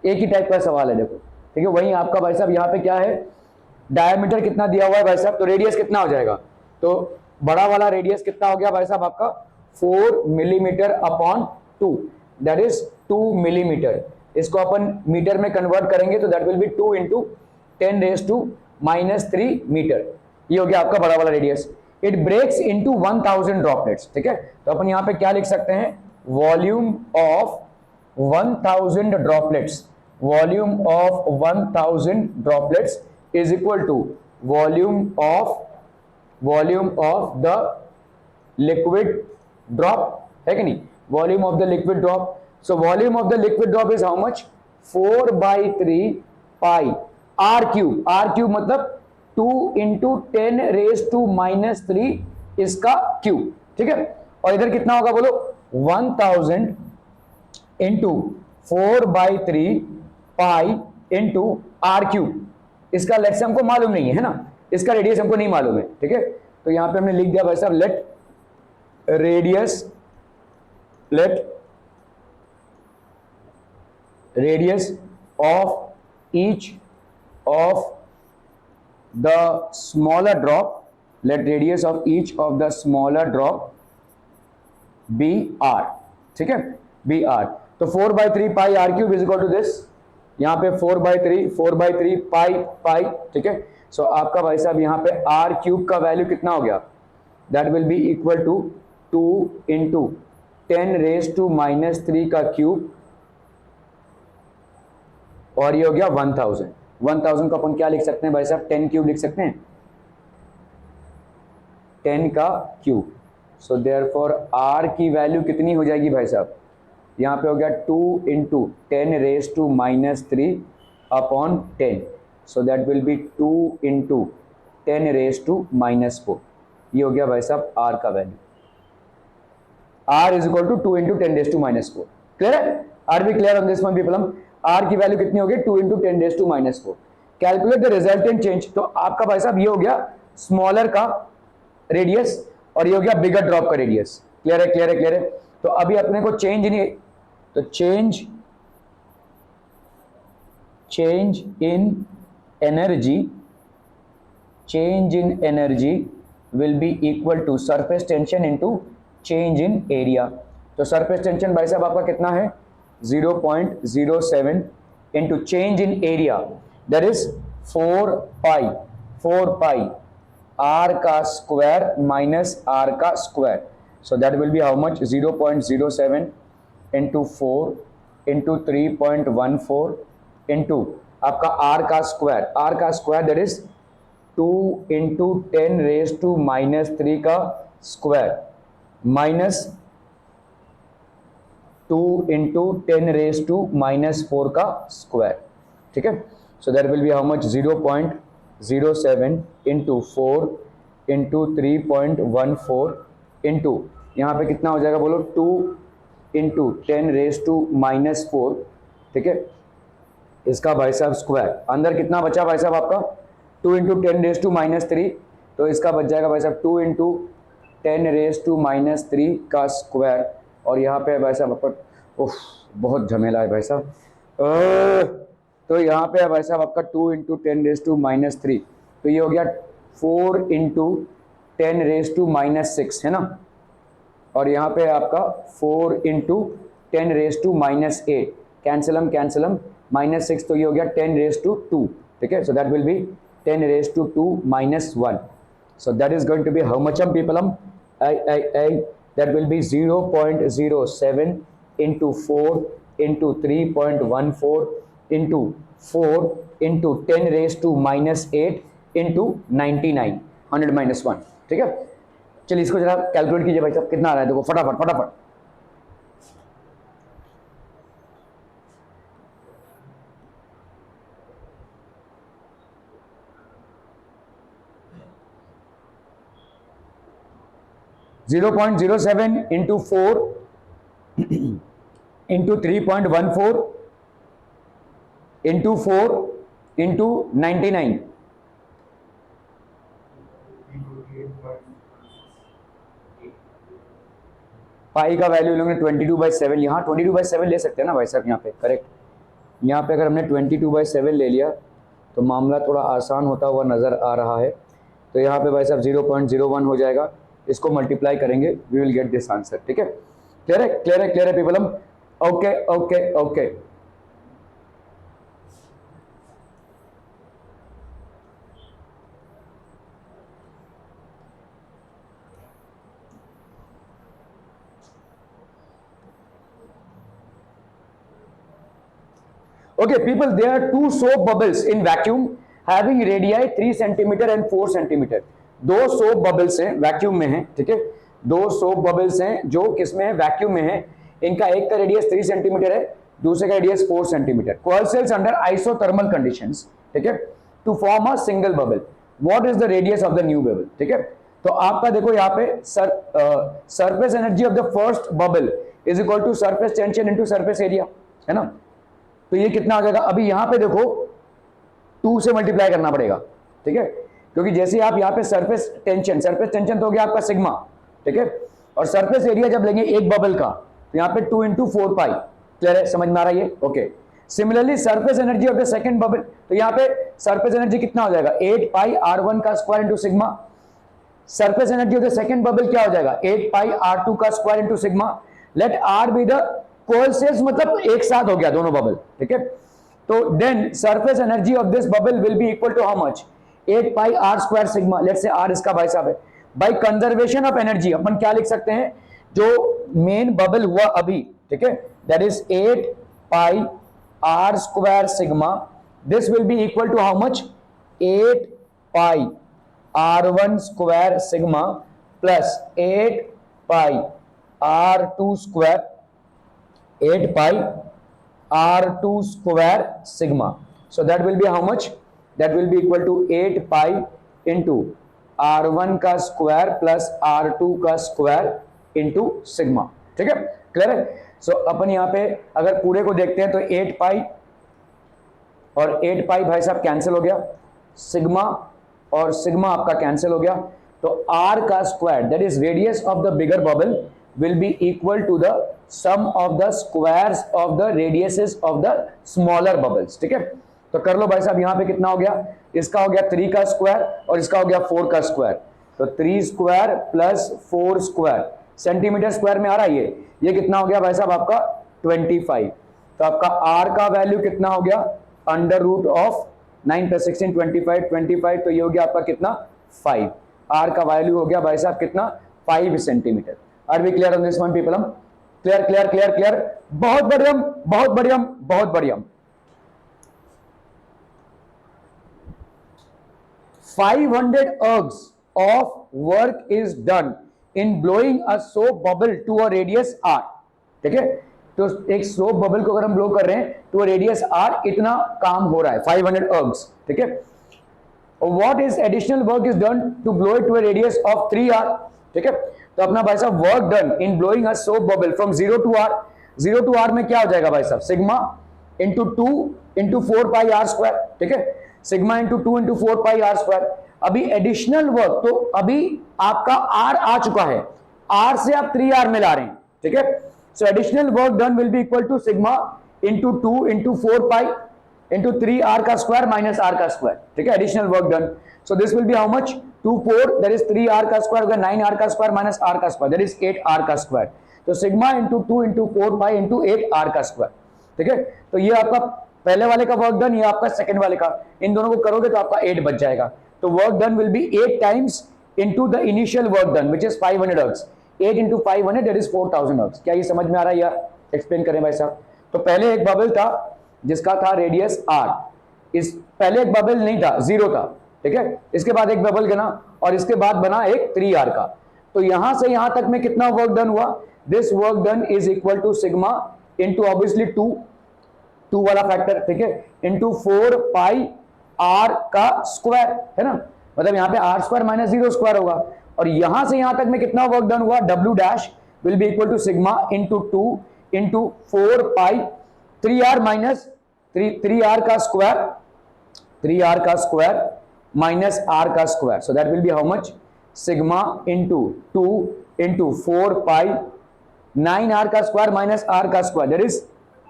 एक ही टाइप का सवाल है देखो, ठीक है, वही आपका भाई साहब यहाँ पे क्या है, डायमीटर कितना दिया हुआ है भाई साहब, तो रेडियस कितना हो जाएगा, तो बड़ा वाला रेडियस कितना हो गया भाई साहब आपका 4 millimetre upon 2 that is 2 millimetre. इसको अपन मीटर में कन्वर्ट करेंगे तो that will be 2 into 10 raise to minus 3 metre. ये हो गया आपका बड़ा वाला radius. It breaks into 1000 droplets. ठीक है, तो अपन यहाँ पे क्या लिख सकते हैं, volume of 1000 droplets, volume of 1000 droplets is equal to volume of the liquid drop, है कि नहीं, volume of the liquid drop। so volume of the liquid drop is how much, 4/3 pi r cube मतलब 2 into 10 raised to minus 3 इसका cube. ठीक है, और इधर कितना होगा बोलो, 1000 into 4/3 pi into r cube. इसका लेट्स हमको मालूम नहीं है ना, इसका रेडियस हमको नहीं मालूम है। ठीक है, तो यहां पे हमने लिख दिया भाई साहब, let radius of each of the smaller drop, let radius of each of the smaller drop be R. ठीक है, बी आर। तो 4/3 pi are cube is equal to this, यहाँ पे 4/3 पाई। ठीक है, सो आपका भाई साहब यहाँ पे आर क्यूब का वैल्यू कितना हो गया, that will be equal to 2 into 10 raise to minus 3 का क्यूब, और ये हो गया 1000 को अपन क्या लिख सकते हैं भाई साहब, 10 क्यूब लिख सकते हैं, 10 का क्यूब। सो देयरफॉर आर की वैल्यू कितनी हो जाएगी भाई साहब, यहाँ पे हो गया 2 into 10 raise to minus 3 upon 10, so that will be 2 into 10 raise to minus 4। ये हो गया भाई साहब आर का value, R is equal to 2 into 10 raise to minus 4। Clear है, are B clear on this one people. हम आर की वैल्यू कितनी होगी, 2 into 10 raise to minus 4। Calculate the resultant change, तो आपका भाई साहब ये हो गया स्मॉलर का रेडियस और ये हो गया बिगर ड्रॉप का रेडियस। क्लियर है। तो अभी अपने को चेंज इन, तो change in energy will be equal to surface tension into change in area. तो सरफेस टेंशन भाई साहब आपका कितना है, 0.07 into change in area that is 4 pi are का स्क्वायर माइनस आर का square. So that will be how much, 0.07 into 4 into 3.14 into आपका r का square that is 2 into 10 raise to minus 3 का square minus 2 into 10 raise to minus 4 का square. ठीक है, so that will be how much, 0.07 into 4 into 3.14 into यहाँ पे कितना हो जाएगा बोलो, 2 इंटू 10 रेज टू माइनस 4। ठीक है, इसका भाई साहब स्क्वायर, अंदर कितना बचा भाई साहब आपका, 2 इंटू 10 रेज टू माइनस 3, तो इसका बच जाएगा भाई साहब 2 इंटू 10 रेज टू माइनस 3 का स्क्वायर, और यहाँ पे भाई साहब आपका बहुत झमेला है भाई साहब। तो यहाँ पे भाई साहब आपका 2 इंटू 10 रेज टू माइनस 3, तो ये हो गया 4 इंटू 10 रेज टू माइनस 6 है ना, और यहाँ पे आपका 4 इंटू 10 रेज टू माइनस 8, कैंसिलम -6 तो ये हो गया 10⁻², ठीक है. So that will be 10⁻² -1. So that is going to be how much people that will be 0.07 into 4 into 3.14 into 4 into 10⁻⁻8 into 99, 100 - 1. ठीक है. चलिए इसको जरा कैलकुलेट कीजिए भाई साहब, कितना आ रहा है देखो फटाफट फटाफट. (0.07 into 4 into 3.14 into 4 into 99. पाई का वैल्यू लोगे 22/7. यहाँ 22/7 ले सकते हैं ना भाई साहब, यहाँ पे करेक्ट. यहाँ पे अगर हमने 22/7 ले लिया तो मामला थोड़ा आसान होता हुआ नज़र आ रहा है. तो यहाँ पे भाई साहब 0.01 हो जाएगा. इसको मल्टीप्लाई करेंगे, we will get this answer. ठीक है. क्लियर है, क्लियर है, क्लियर है पीपल. हम okay okay okay. Okay, people, there are two soap bubbles in vacuum having radii 3 centimeter and 4 centimeter. दो सोप बबल्स हैं, वैक्यूम में हैं. ठीक है. दो सोप बबल्स हैं जो किसमें है, वैक्यूम में है. इनका एक का रेडियस 3 सेंटीमीटर है, दूसरे का radius 4 centimetre. Coalesce under isothermal conditions. ठीक है. To form a single bubble. What is the radius of the new bubble. ठीक है. तो आपका देखो यहाँ पे surface energy of the first bubble is equal to surface tension into surface area, है ना. तो ये कितना आ जाएगा, अभी यहाँ पे देखो 2 से मल्टीप्लाई करना पड़ेगा. ठीक है. क्योंकि जैसे आप यहाँ पे सरफेस टेंशन तो हो गया आपका सिग्मा. ठीक है. और सरफेस एरिया जब लेंगे एक बबल का तो यहाँ पे 2 × 4 पाई. क्लियर है, समझ में आ रहा है ये. Okay. Similarly surface energy of the second bubble, तो यहाँ पे सरफेस एनर्जी कितना हो जाएगा, 8 पाई r1 का square into sigma. Surface energy of the second bubble क्या हो जाएगा, 8 पाई r2 का square into sigma. Let r be the coalesce, मतलब एक साथ हो गया दोनों बबल. ठीक है. तो then surface energy of this bubble will be equal to how much, 8 pi r square sigma. Let's say r इसका भाई साहब है. बाय कंजर्वेशन ऑफ एनर्जी अपन क्या लिख सकते हैं, जो मेन बबल हुआ अभी. ठीक है. That is 8 pi r square sigma. This will be equal to how much, 8 pi r1 square sigma plus 8 pi r2 square, 8 pi r2 square sigma. So that will be how much, that will be equal to 8 pi into r1 का square plus r2 का square into sigma. ठीक है, clear है. सो अपन यहाँ पे अगर पूरे को देखते हैं तो 8 पाई और 8 पाई भाई साहब कैंसिल हो गया, सिग्मा और सिग्मा आपका कैंसिल हो गया. तो r का square, that is radius of the bigger bubble, will be equal to the sum of the squares of the radiuses of the smaller bubbles. ठीक है. तो कर लो भाई साहब, यहाँ पे कितना हो गया, इसका हो गया 3 का स्क्वायर और इसका हो गया 4 का स्क्वायर. तो 3 square plus 4 square centimetre square में आ रहा है ये कितना हो गया भाई साहब आपका 25. तो आपका r का वैल्यू कितना हो गया, अंडर रूट ऑफ 9 + 16 25, तो ये हो गया आपका कितना 5. r का वैल्यू हो गया भाई साहब कितना 5 centimetre. Are we clear on this one people? Clear, clear, clear, clear. बहुत बढ़िया, बहुत बढ़िया, बहुत बढ़िया. 500 ergs of work is done in blowing a soap bubble to a radius r. ठीक है. तो एक सोप बबल को अगर हम ब्लो कर रहे हैं तो रेडियस r, इतना काम हो रहा है 500 ergs. ठीक है. What is additional work is done to blow it to a radius of 3r. ठीक है. तो अपना भाई साहब work done in blowing a soap bubble from 0 to r. 0 to r में क्या हो जाएगा भाई साहब, sigma into 2 into 4 pi r square. ठीक है. Sigma into 2 into 4 pi r square. अभी एडिशनल वर्क, तो अभी आपका r आ चुका है, r से आप 3r मिला रहे हैं. ठीक है. So additional work done will be equal to sigma into 2 into 4 pi into 3r का स्क्वायर माइनस r का स्क्वायर. ठीक है. Additional work done. So this will be how much, 2 4, that is 3r का स्क्वायर होगा 9r का square minus r का square, that is 8r का square. तो sigma into 2 into 4 pi into 8r का स्क्वायर. ठीक है. तो ये आपका पहले वाले का वर्क डन, ये आपका सेकंड वाले का, इन दोनों को करोगे तो आपका 8 बच जाएगा। तो work done will B 8 times into the initial work done which is 500 अर्ग्स। 8 into 500 that is 4000 अर्ग्स। क्या ये समझ में आ रहा है या एक्सप्लेन करें भाई साहब? तो पहले एक बबल था जिसका था रेडियस r, इस पहले एक बबल नहीं था, 0 था, ठीक है। इसके बाद एक बबल बना और इसके बाद बना एक 3r का। तो यहां से यहां तक में कितना वर्क डन हुआ? This work done is equal to sigma into obviously 2 वाला फैक्टर, ठीक है, इनटू 4 पाई r का स्क्वायर, है ना, मतलब यहां पे r स्क्वायर माइनस 0 स्क्वायर होगा। और यहां से यहां तक में कितना वर्क डन हुआ? w dash will be equal to sigma into 2 into 4 pi 3r minus 3r का स्क्वायर, 3r का स्क्वायर माइनस r का square. So that will be how much? Sigma into 2 into 4 pi 9r का square minus r का square, that is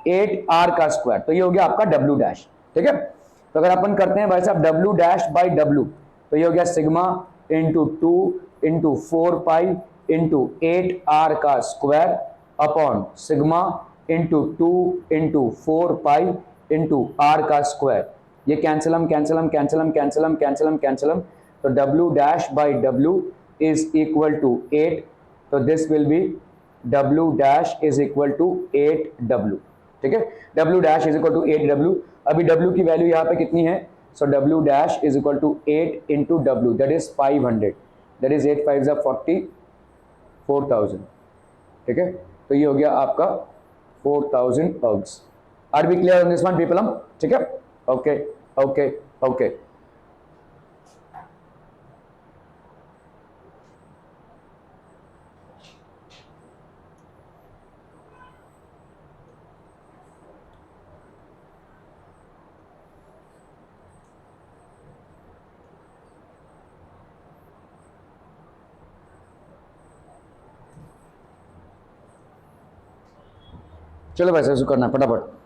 8r का square. तो ये हो गया आपका w डैश, ठीक है। तो अगर अपन करते हैं भाई साहब w डैश बाई w, तो ये हो गया sigma into 2 into 4 pi into 8r का square upon sigma into 2 into 4 pi into r का स्क्वायर। ये कैंसलम कैंसलम कैंसलम कैंसलम कैंसलम कैंसलम, तो w dash by w is equal to 8। तो this will be w dash is equal to 8w, ठीक है। w dash is equal to 8w। अभी w की वैल्यू यहाँ पे कितनी है? So w dash is equal to 8 into w, that is 500, that is 8 5 40 4000, ठीक है। तो ये हो गया आपका 4000 ergs. Are we clear on this one people? हम ठीक है, ओके ओके ओके। चलो वैसे करना फटाफट।